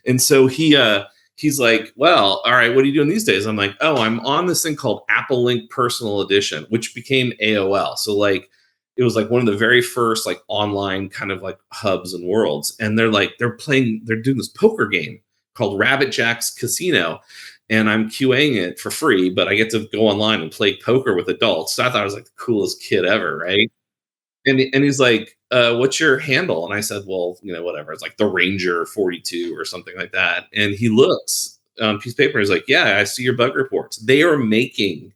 And so he's like, well, all right, what are you doing these days? I'm like, oh, I'm on this thing called Apple Link Personal Edition, which became AOL. So like, it was like one of the very first like online kind of like hubs and worlds. And they're doing this poker game called Rabbit Jack's Casino. And I'm QAing it for free, but I get to go online and play poker with adults. So I thought I was like the coolest kid ever, right? And he's like, what's your handle? And I said, well, whatever. It's like the Ranger 42 or something like that. And he looks piece of paper. He's like, yeah, I see your bug reports. They were making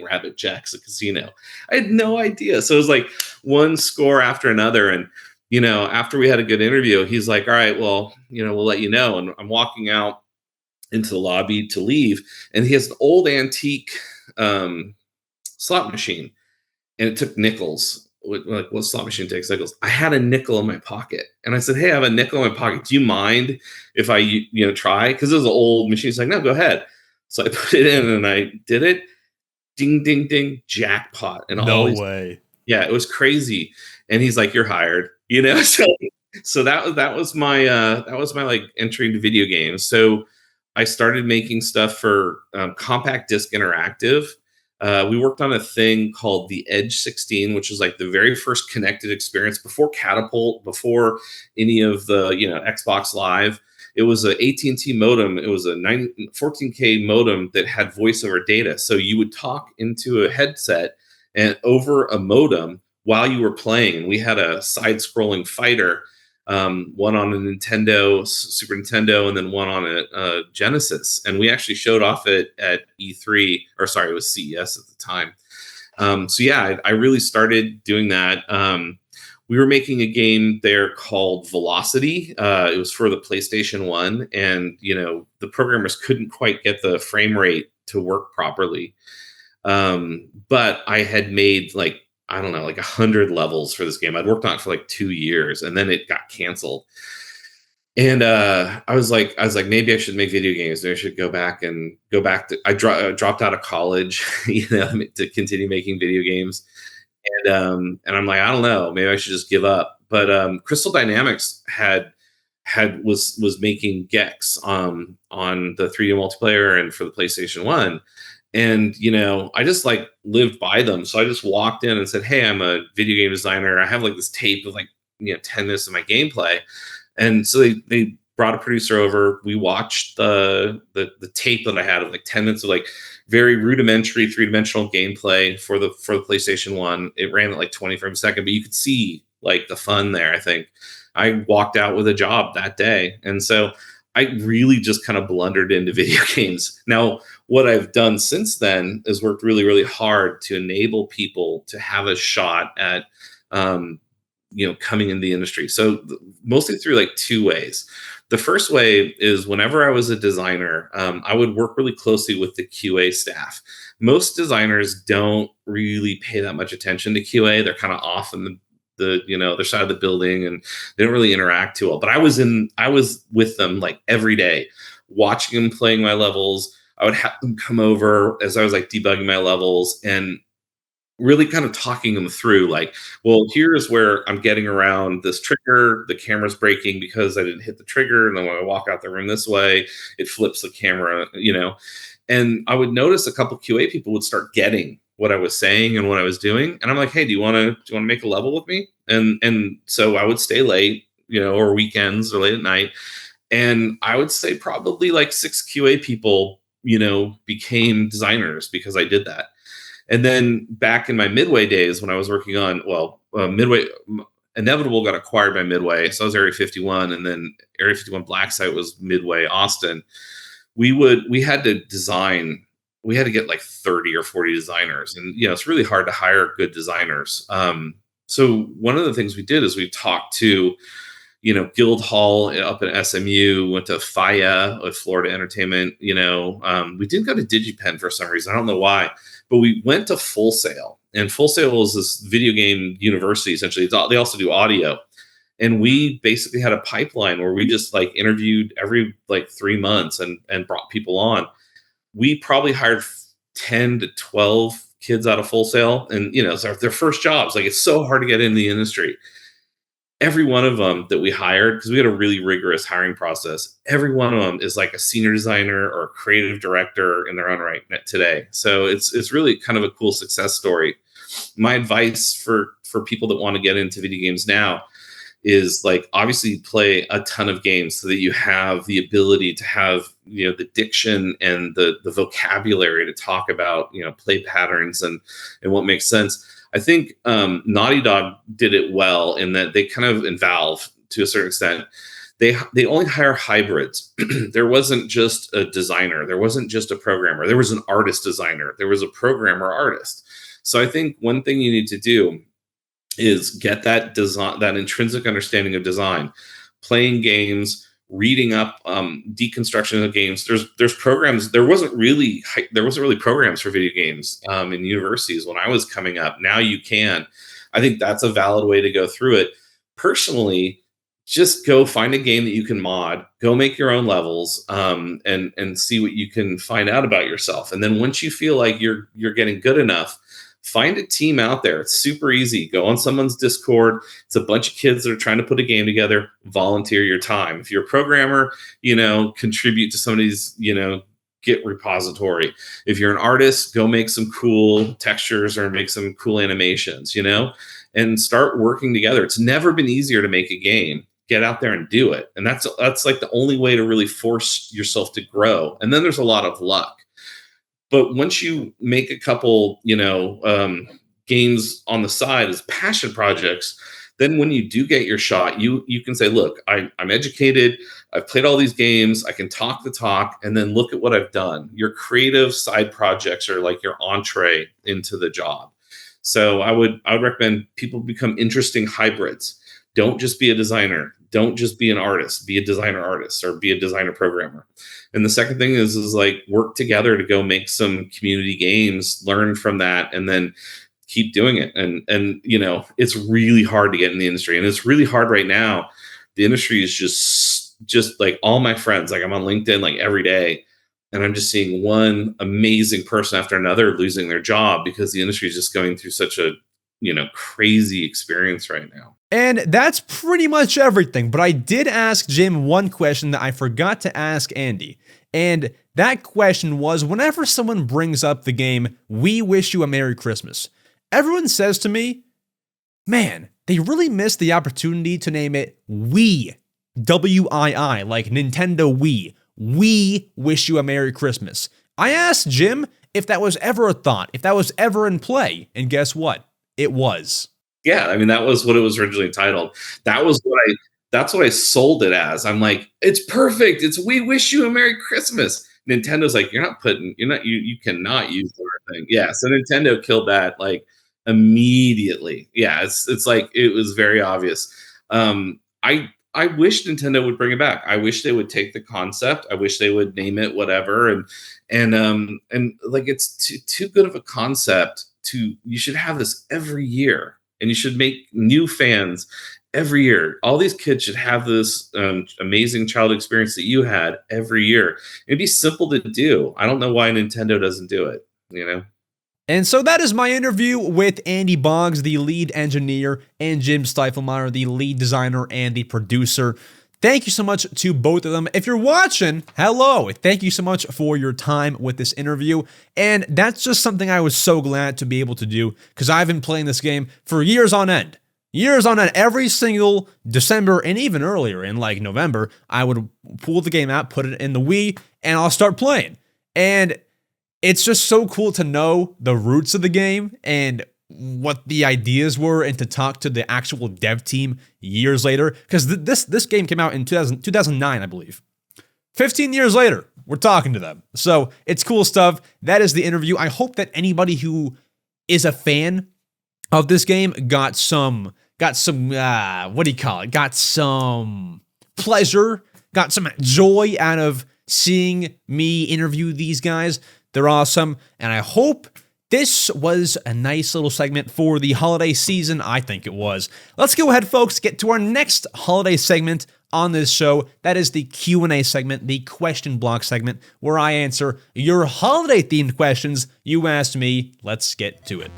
Rabbit Jack's a casino. I had no idea. So it was like one score after another. And, after we had a good interview, he's like, all right, well, we'll let you know. And I'm walking out into the lobby to leave. And he has an old antique slot machine. And it took nickels. Like, what slot machine takes nickels? I had a nickel in my pocket, and I said, "Hey, I have a nickel in my pocket. Do you mind if I, try?" Because it was an old machine. He's like, "No, go ahead." So I put it in, and I did it. Ding, ding, ding! Jackpot! And no way. Yeah, it was crazy. And he's like, "You're hired." So that was my like entry into video games. So I started making stuff for Compact Disc Interactive. We worked on a thing called the Edge 16, which was like the very first connected experience before Catapult, before any of the Xbox Live. It was a AT&T modem. It was a 14K modem that had voice over data. So you would talk into a headset and over a modem while you were playing. We had a side-scrolling fighter, one on a Nintendo, Super Nintendo, and then one on a Genesis. And we actually showed off it at E3, or sorry, it was CES at the time. So yeah, I really started doing that. We were making a game there called Velocity. It was for the PlayStation 1, and the programmers couldn't quite get the frame rate to work properly. But I had made like 100 levels for this game. I'd worked on it for like 2 years, and then it got canceled. And I was like, maybe I should make video games. Maybe I should go back to. Dropped out of college, to continue making video games. And I'm like, I don't know, maybe I should just give up. But Crystal Dynamics was making Gex on the 3D multiplayer and for the PlayStation 1. And I just like lived by them. So I just walked in and said, "Hey, I'm a video game designer. I have like this tape of like 10 minutes of my gameplay." And so they brought a producer over. We watched the tape that I had of like 10 minutes of like very rudimentary three-dimensional gameplay for the PlayStation 1. It ran at like 20 frames a second, but you could see like the fun there, I think. I walked out with a job that day. And so I really just kind of blundered into video games. Now, what I've done since then is worked really, really hard to enable people to have a shot at coming into the industry. So mostly through like two ways. The first way is whenever I was a designer, I would work really closely with the QA staff. Most designers don't really pay that much attention to QA. They're kind of off in the other side of the building, and they don't really interact too well. But I was with them like every day, watching them playing my levels. I would have them come over as I was like debugging my levels and really kind of talking them through like, well, here's where I'm getting around this trigger. The camera's breaking because I didn't hit the trigger. And then when I walk out the room this way, it flips the camera, and I would notice a couple QA people would start getting what I was saying and what I was doing. And I'm like, "Hey, do you want to make a level with me?" And so I would stay late, or weekends or late at night. And I would say probably like 6 QA people, became designers because I did that. And then back in my Midway days when I was working on, Midway, Inevitable got acquired by Midway. So I was Area 51, and then Area 51 Black Site was Midway Austin. We had to get like 30 or 40 designers. And, it's really hard to hire good designers. So one of the things we did is we talked to, Guildhall up at SMU, went to FIA with Florida Entertainment. We didn't go to DigiPen for some reason. I don't know why. But we went to Full Sail, and Full Sail is this video game university, essentially. They also do audio. And we basically had a pipeline where we just like interviewed every like 3 months and brought people on. We probably hired 10 to 12 kids out of Full Sail. And, it's their first jobs. Like, it's so hard to get into the industry. Every one of them that we hired, because we had a really rigorous hiring process, every one of them is like a senior designer or a creative director in their own right today. So it's really kind of a cool success story. My advice for people that want to get into video games now is like, obviously play a ton of games so that you have the ability to have, the diction and the vocabulary to talk about, play patterns and what makes sense. I think Naughty Dog did it well in that they kind of, in Valve to a certain extent, they only hire hybrids. There wasn't just a designer. There wasn't just a programmer. There was an artist designer. There was a programmer artist. So I think one thing you need to do is get that design, that intrinsic understanding of design, playing games, reading up deconstruction of games. There's programs. There wasn't really programs for video games in universities when I was coming up. Now you can. I think that's a valid way to go through it. Personally, just go find a game that you can mod, go make your own levels, and see what you can find out about yourself. And then once you feel like you're getting good enough, find a team out there. It's super easy. Go on someone's Discord. It's a bunch of kids that are trying to put a game together. Volunteer your time. If you're a programmer, contribute to somebody's, Git repository. If you're an artist, go make some cool textures or make some cool animations, and start working together. It's never been easier to make a game. Get out there and do it. And that's like the only way to really force yourself to grow. And then there's a lot of luck. But once you make a couple, games on the side as passion projects, then when you do get your shot, you can say, "Look, I'm educated. I've played all these games. I can talk the talk, and then look at what I've done." Your creative side projects are like your entree into the job. So I would recommend people become interesting hybrids. Don't just be a designer. Don't just be an artist. Be a designer artist or be a designer programmer. And the second thing is like work together to go make some community games, learn from that, and then keep doing it. And it's really hard to get in the industry, and it's really hard right now. The industry is just just like all my friends, like I'm on LinkedIn like every day, and I'm just seeing one amazing person after another losing their job because the industry is just going through such a, crazy experience right now. And that's pretty much everything. But I did ask Jim one question that I forgot to ask Andy. And that question was, whenever someone brings up the game, We Wish You a Merry Christmas, everyone says to me, man, they really missed the opportunity to name it Wii, W-I-I, like Nintendo Wii. We Wish You a Merry Christmas. I asked Jim if that was ever a thought, if that was ever in play, and guess what? It was. Yeah, I mean, that was what it was originally titled. That's what I sold it as. I'm like, it's perfect. It's We Wish You a Merry Christmas. Nintendo's like, you cannot use the word thing. Yeah, so Nintendo killed that like immediately. Yeah, it's like it was very obvious. I wish Nintendo would bring it back. I wish they would take the concept. I wish they would name it whatever. And like it's too good of a concept you should have this every year, and you should make new fans every year. All these kids should have this amazing child experience that you had every year. It'd be simple to do. I don't know why Nintendo doesn't do it, And so that is my interview with Andy Boggs, the lead engineer, and Jim Stiefelmaier, the lead designer and the producer. Thank you so much to both of them. If you're watching, hello. Thank you so much for your time with this interview. And that's just something I was so glad to be able to do, because I've been playing this game for years on end. Years on end, every single December and even earlier in like November, I would pull the game out, put it in the Wii, and I'll start playing. And it's just so cool to know the roots of the game and what the ideas were, and to talk to the actual dev team years later, because this game came out in 2009, I believe. 15 years later, we're talking to them. So it's cool stuff. That is the interview. I hope that anybody who is a fan of this game got some what do you call it? Got some pleasure, got some joy out of seeing me interview these guys. They're awesome, and I hope this was a nice little segment for the holiday season. I think it was. Let's go ahead, folks, get to our next holiday segment on this show. That is the Q&A segment, the question block segment, where I answer your holiday-themed questions you asked me. Let's get to it.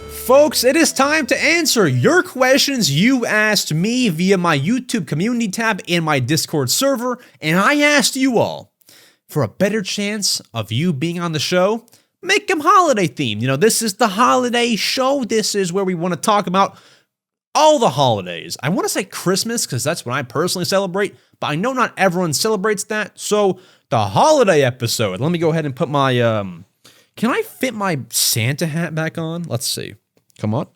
Folks, it is time to answer your questions you asked me via my YouTube community tab in my Discord server, and I asked you all, for a better chance of you being on the show, make them holiday themed. This is the holiday show. This is where we want to talk about all the holidays. I want to say Christmas because that's what I personally celebrate, but I know not everyone celebrates that. So the holiday episode, let me go ahead and put my, can I fit my Santa hat back on? Let's see. Come on.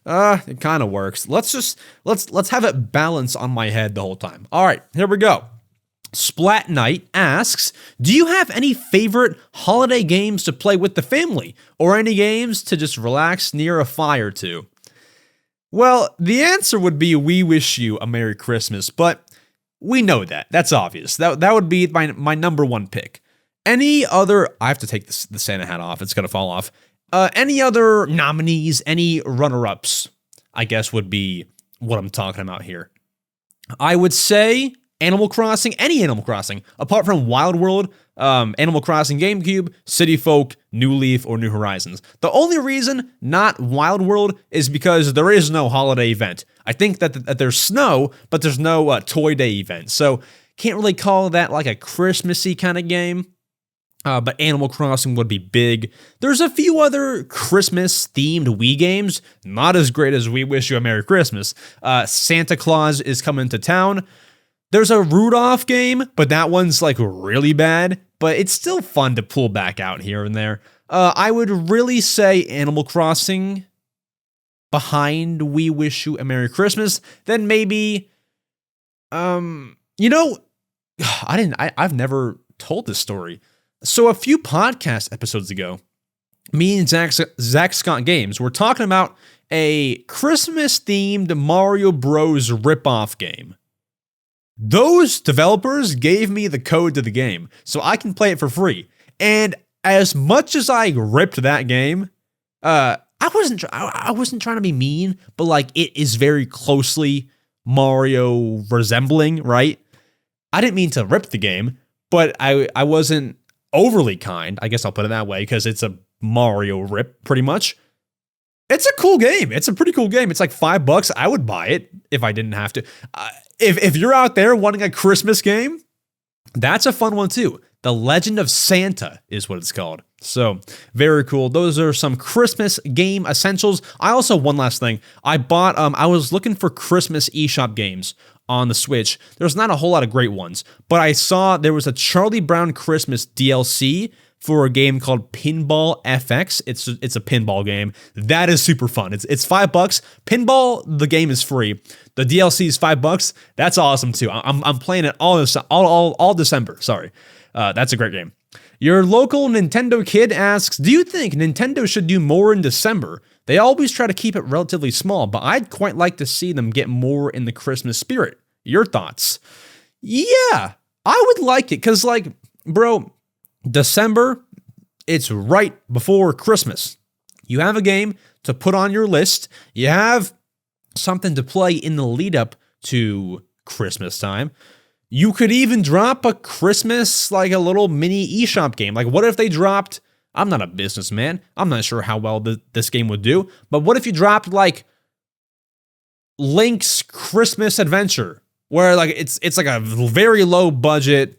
It kind of works. Let's have it balance on my head the whole time. All right, here we go. Splat Knight asks, do you have any favorite holiday games to play with the family, or any games to just relax near a fire to? Well, the answer would be We Wish You a Merry Christmas, but we know that. That's obvious. That would be my number one pick. Any other, I have to take the Santa hat off. It's going to fall off. Any other nominees, any runner-ups, I guess would be what I'm talking about here. I would say Animal Crossing, any Animal Crossing, apart from Wild World, Animal Crossing GameCube, City Folk, New Leaf, or New Horizons. The only reason not Wild World is because there is no holiday event. I think that there's snow, but there's no Toy Day event, so can't really call that like a Christmassy kind of game. But Animal Crossing would be big. There's a few other Christmas-themed Wii games, not as great as We Wish You a Merry Christmas. Santa Claus is Coming to Town. There's a Rudolph game, but that one's like really bad, but it's still fun to pull back out here and there. I would really say Animal Crossing behind We Wish You a Merry Christmas. Then maybe, I've never told this story. So a few podcast episodes ago, me and Zach Scott Games were talking about a Christmas-themed Mario Bros. Rip-off game. Those developers gave me the code to the game, so I can play it for free. And as much as I ripped that game, I wasn't trying to be mean, but like it is very closely Mario resembling, right? I didn't mean to rip the game, but I wasn't overly kind. I guess I'll put it that way because it's a Mario rip pretty much. It's a cool game. It's a pretty cool game. It's like $5. I would buy it if I didn't have to. If you're out there wanting a Christmas game, that's a fun one too. The Legend of Santa is what it's called. So very cool. Those are some Christmas game essentials. I also, one last thing, I bought, I was looking for Christmas eShop games on the Switch. There's not a whole lot of great ones, but I saw there was a Charlie Brown Christmas DLC for a game called Pinball FX. It's a pinball game. That is super fun. It's $5. Pinball, the game is free. The DLC is $5. That's awesome too. I'm playing it all December. Sorry. That's a great game. Your local Nintendo kid asks, do you think Nintendo should do more in December? They always try to keep it relatively small, but I'd quite like to see them get more in the Christmas spirit. Your thoughts? Yeah, I would like it because, like, bro, December, it's right before Christmas. You have a game to put on your list. You have something to play in the lead up to Christmas time. You could even drop a Christmas, like a little mini eShop game. Like, what if they dropped, I'm not a businessman, I'm not sure how well this game would do, but what if you dropped, like, Link's Christmas Adventure, where, like, it's like a very low budget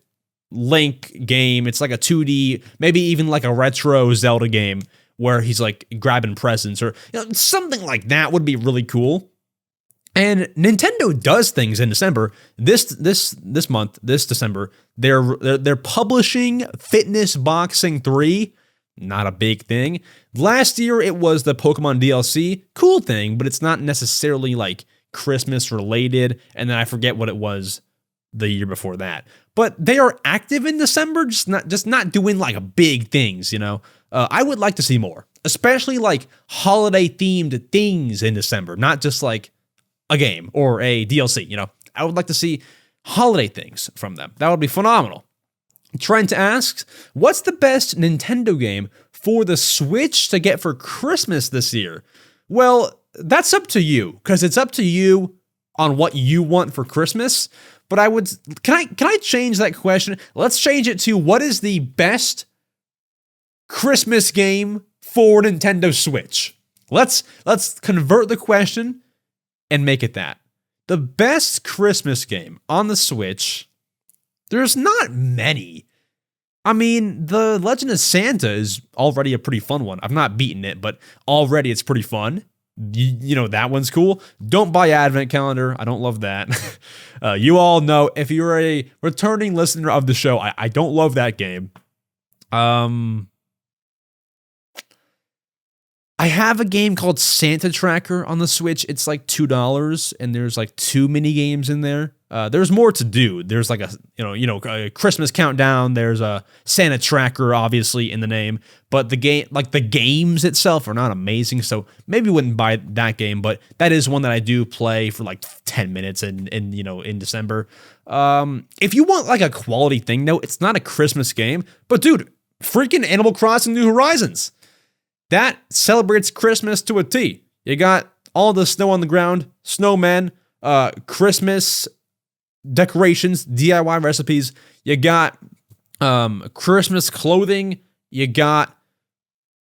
Link game. It's like a 2D, maybe even like a retro Zelda game where he's, like, grabbing presents, or something like that would be really cool. And Nintendo does things in December. This December, they're publishing Fitness Boxing 3. Not a big thing. Last year it was the Pokemon DLC. Cool thing, but it's not necessarily like Christmas related. And then I forget what it was the year before that. But they are active in December, just not doing like big things, you know. I would like to see more, especially like holiday themed things in December, not just like a game or a DLC, you know. I would like to see holiday things from them. That would be phenomenal. Trent asks, what's the best Nintendo game for the Switch to get for Christmas this year? Well, that's up to you, because it's up to you on what you want for Christmas. But can I change that question? Let's change it to, what is the best Christmas game for Nintendo Switch? Let's convert the question and make it that. The best Christmas game on the Switch, there's not many. I mean, The Legend of Santa is already a pretty fun one. I've not beaten it, but already it's pretty fun. You know, that one's cool. Don't buy Advent Calendar. I don't love that. You all know, if you're a returning listener of the show, I don't love that game. I have a game called Santa Tracker on the Switch. It's like $2, and there's like 2 mini games in there. There's more to do. There's like a Christmas countdown. There's a Santa Tracker, obviously, in the name. But the game, like the games itself, are not amazing. So maybe wouldn't buy that game. But that is one that I do play for like 10 minutes in December. If you want like a quality thing, though, it's not a Christmas game. But dude, freaking Animal Crossing New Horizons. That celebrates Christmas to a T. You got all the snow on the ground, snowmen, Christmas decorations, DIY recipes. You got Christmas clothing. You got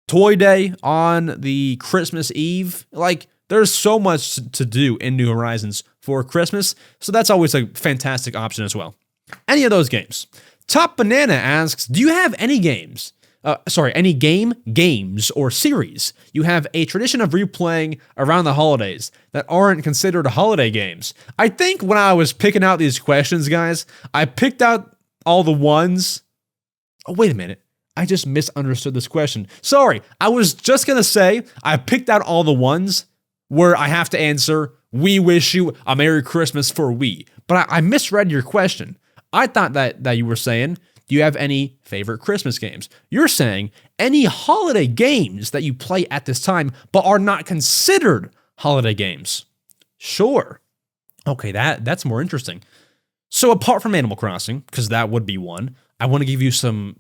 Toy Day on the Christmas Eve. Like, there's so much to do in New Horizons for Christmas, so that's always a fantastic option as well. Any of those games. Top Banana asks, do you have any games? Any games or series you have a tradition of replaying around the holidays that aren't considered holiday games? I think when I was picking out these questions, guys, I picked out all the ones. Oh, wait a minute. I just misunderstood this question. Sorry. I was just going to say I picked out all the ones where I have to answer, we wish you a Merry Christmas for we. But I misread your question. I thought that you were saying, do you have any favorite Christmas games? You're saying any holiday games that you play at this time but are not considered holiday games. Sure. Okay, that's more interesting. So apart from Animal Crossing, because that would be one, I want to give you some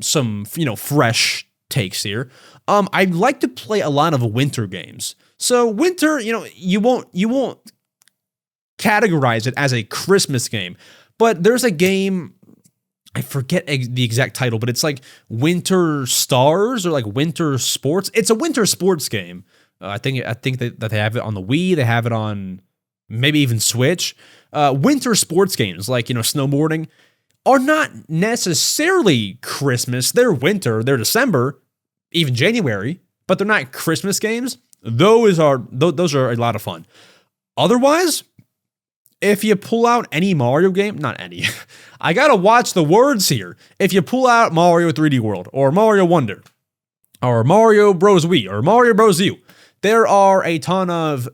fresh takes here. I'd like to play a lot of winter games. So winter, you won't categorize it as a Christmas game. But there's a game, I forget the exact title, but it's like Winter Stars or like Winter Sports. It's a winter sports game. I think that they have it on the Wii. They have it on maybe even Switch. Winter sports games like, snowboarding are not necessarily Christmas. They're winter, they're December, even January, but they're not Christmas games. Those are a lot of fun. Otherwise, if you pull out any Mario game, not any, I gotta watch the words here. If you pull out Mario 3D World or Mario Wonder or Mario Bros. Wii or Mario Bros. U, there are a ton of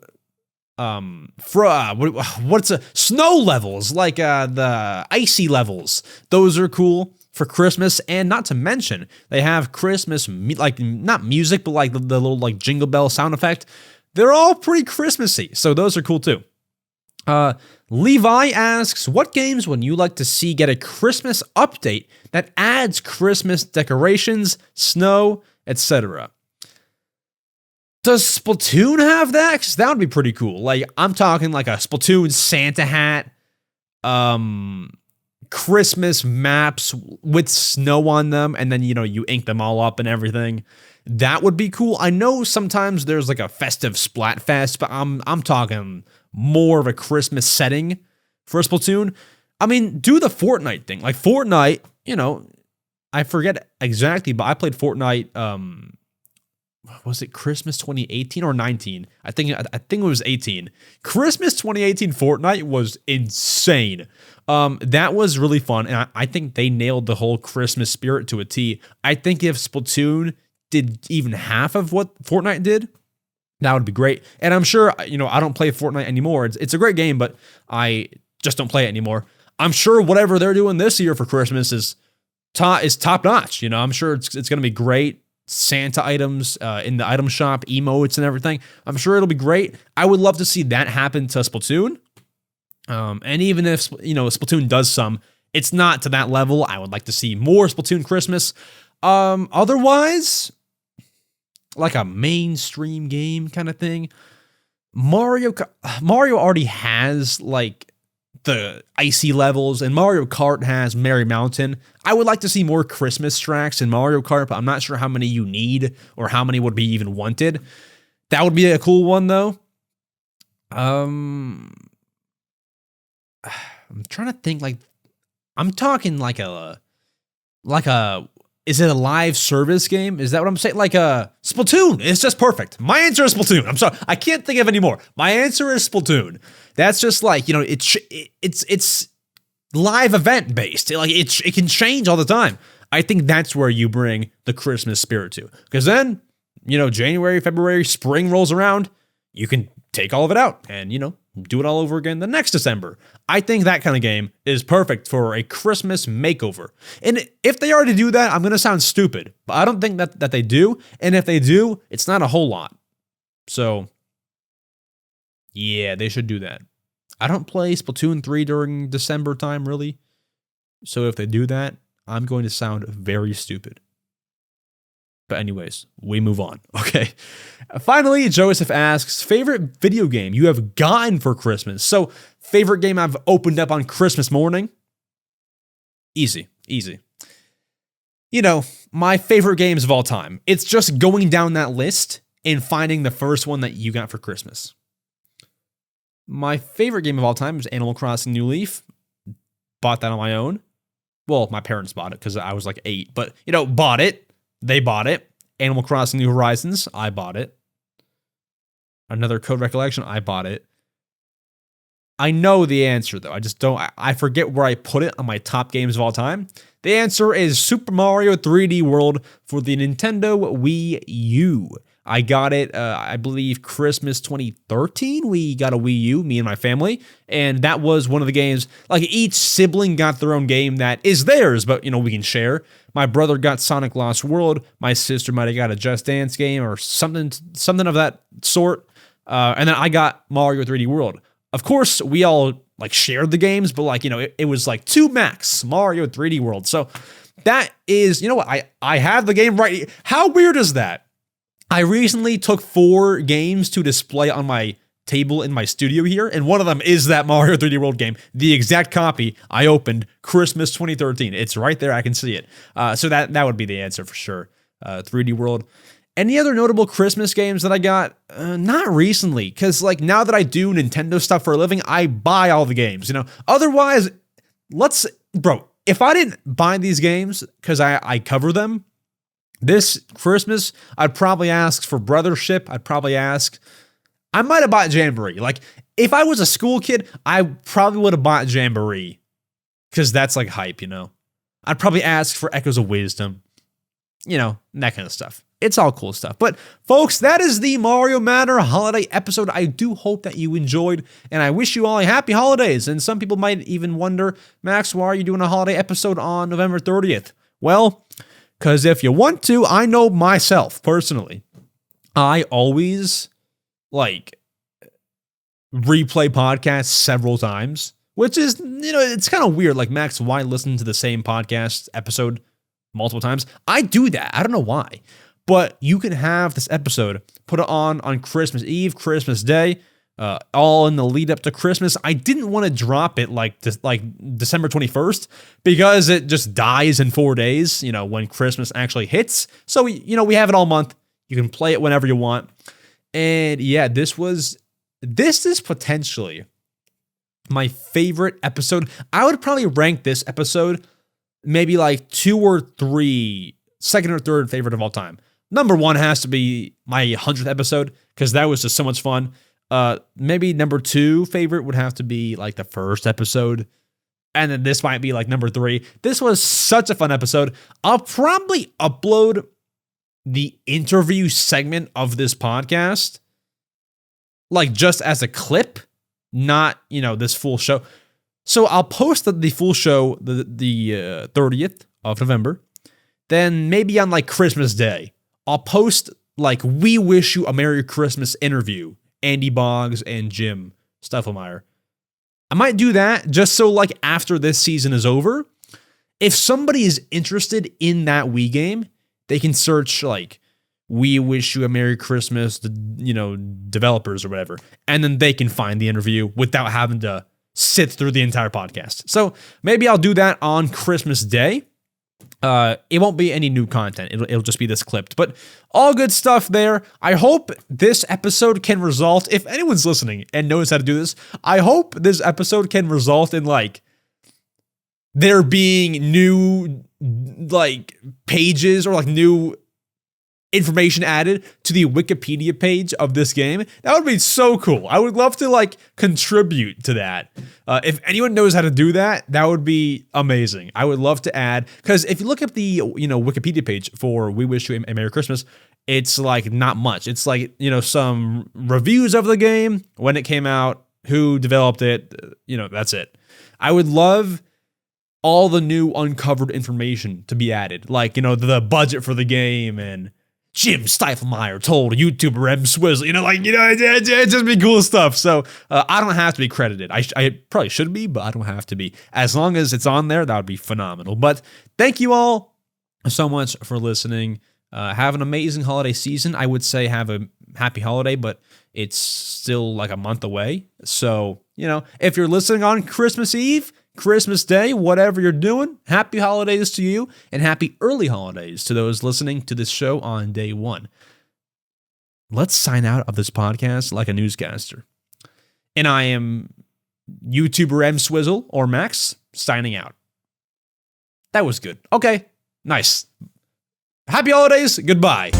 snow levels, like the icy levels. Those are cool for Christmas, and not to mention they have Christmas like not music, but like the little like jingle bell sound effect. They're all pretty Christmassy, so those are cool too. Levi asks, what games would you like to see get a Christmas update that adds Christmas decorations, snow, etc.? Does Splatoon have that? Because that would be pretty cool. Like, I'm talking like a Splatoon Santa hat, Christmas maps with snow on them, and then, you ink them all up and everything. That would be cool. I know sometimes there's like a festive Splatfest, but I'm talking more of a Christmas setting for Splatoon. I mean, do the Fortnite thing. Like Fortnite, I forget exactly, but I played Fortnite, was it Christmas 2018 or 19? I think it was 18. Christmas 2018 Fortnite was insane. That was really fun, and I think they nailed the whole Christmas spirit to a T. I think if Splatoon did even half of what Fortnite did, that would be great. And I'm sure, I don't play Fortnite anymore. It's a great game, but I just don't play it anymore. I'm sure whatever they're doing this year for Christmas is top notch. I'm sure it's going to be great. Santa items in the item shop, emotes and everything. I'm sure it'll be great. I would love to see that happen to Splatoon. And even if, Splatoon does some, it's not to that level. I would like to see more Splatoon Christmas. Otherwise, like a mainstream game kind of thing. Mario already has like the icy levels, and Mario Kart has Merry Mountain. I would like to see more Christmas tracks in Mario Kart, but I'm not sure how many you need or how many would be even wanted. That would be a cool one though. I'm trying to think, like, I'm talking like a is it a live service game? Is that what I'm saying? Like a Splatoon. It's just perfect. My answer is Splatoon. I'm sorry. I can't think of any more. My answer is Splatoon. That's just like, it's live event based. Like it can change all the time. I think that's where you bring the Christmas spirit to. Because then, January, February, spring rolls around, you can take all of it out and, do it all over again the next December. I think that kind of game is perfect for a Christmas makeover. And if they already do that, I'm going to sound stupid, but I don't think that they do. And if they do, it's not a whole lot. So, yeah, they should do that. I don't play Splatoon 3 during December time, really. So if they do that, I'm going to sound very stupid. But anyways, we move on. Okay. Finally, Joseph asks, favorite video game you have gotten for Christmas? So, favorite game I've opened up on Christmas morning? Easy. My favorite games of all time. It's just going down that list and finding the first one that you got for Christmas. My favorite game of all time is Animal Crossing New Leaf. Bought that on my own. Well, my parents bought it because I was like 8, but, bought it. They bought it. Animal Crossing New Horizons, I bought it. Another Code Recollection, I bought it. I know the answer, though. I just don't. I forget where I put it on my top games of all time. The answer is Super Mario 3D World for the Nintendo Wii U. I got it, I believe, Christmas 2013. We got a Wii U, me and my family, and that was one of the games. Like, each sibling got their own game that is theirs, but, we can share. My brother got Sonic Lost World. My sister might have got a Just Dance game or something of that sort. And then I got Mario 3D World. Of course, we all, shared the games, but, it was, 2 max, Mario 3D World. So that is, what? I have the game right. How weird is that? I recently took 4 games to display on my table in my studio here, and one of them is that Mario 3D World game, the exact copy I opened Christmas 2013. It's right there. I can see it. So that would be the answer for sure. 3D World. Any other notable Christmas games that I got? Not recently, because like now that I do Nintendo stuff for a living, I buy all the games, you know? Otherwise, bro, if I didn't buy these games because I cover them, this Christmas, I'd probably ask for Brothership. I might have bought Jamboree. Like, if I was a school kid, I probably would have bought Jamboree because that's like hype, you know? I'd probably ask for Echoes of Wisdom, you know, that kind of stuff. It's all cool stuff. But folks, that is the Mario Matter holiday episode. I do hope that you enjoyed, and I wish you all a happy holidays. And some people might even wonder, Max, why are you doing a holiday episode on November 30th? Well, because if you want to, I know myself personally, I always like replay podcasts several times, which is, you know, it's kind of weird. Like, Max, why listen to the same podcast episode multiple times? I do that. I don't know why. But you can have this episode, put it on Christmas Eve, Christmas Day, all in the lead up to Christmas. I didn't want to drop it like December 21st because it just dies in 4 days, you know, when Christmas actually hits. So, we have it all month. You can play it whenever you want. And yeah, this is potentially my favorite episode. I would probably rank this episode maybe like 2 or 3, second or third favorite of all time. Number 1 has to be my 100th episode because that was just so much fun. Maybe number 2 favorite would have to be like the first episode. And then this might be like number 3. This was such a fun episode. I'll probably upload the interview segment of this podcast, like just as a clip, not, this full show. So I'll post the full show the 30th of November. Then maybe on like Christmas Day, I'll post like "We Wish You a Merry Christmas" interview, Andy Boggs and Jim Stiefelmaier. I might do that just so like after this season is over, if somebody is interested in that Wii game, they can search like "We Wish You a Merry Christmas," developers or whatever, and then they can find the interview without having to sit through the entire podcast. So maybe I'll do that on Christmas Day. It won't be any new content. It'll just be this clipped, but all good stuff there. I hope this episode can result, if anyone's listening and knows how to do this, I hope this episode can result in like there being new like pages or like new information added to the Wikipedia page of this game. That would be so cool. I would love to like contribute to that. If anyone knows how to do that, that would be amazing. I would love to add, because if you look at the Wikipedia page for "We Wish You a Merry Christmas," it's like not much. It's like some reviews of the game, when it came out, who developed it, that's it. I would love all the new uncovered information to be added, like the budget for the game and Jim Stiefelmaier told YouTuber EmSwizzle, it'd just be cool stuff. So I don't have to be credited. I probably should be, but I don't have to be. As long as it's on there, that would be phenomenal. But thank you all so much for listening. Have an amazing holiday season. I would say have a happy holiday, but it's still like a month away. So, if you're listening on Christmas Eve, Christmas Day, whatever you're doing, happy holidays to you, and happy early holidays to those listening to this show on day 1. Let's sign out of this podcast like a newscaster. And I am YouTuber EmSwizzle, or Max, signing out. That was good. Okay, nice. Happy holidays, goodbye.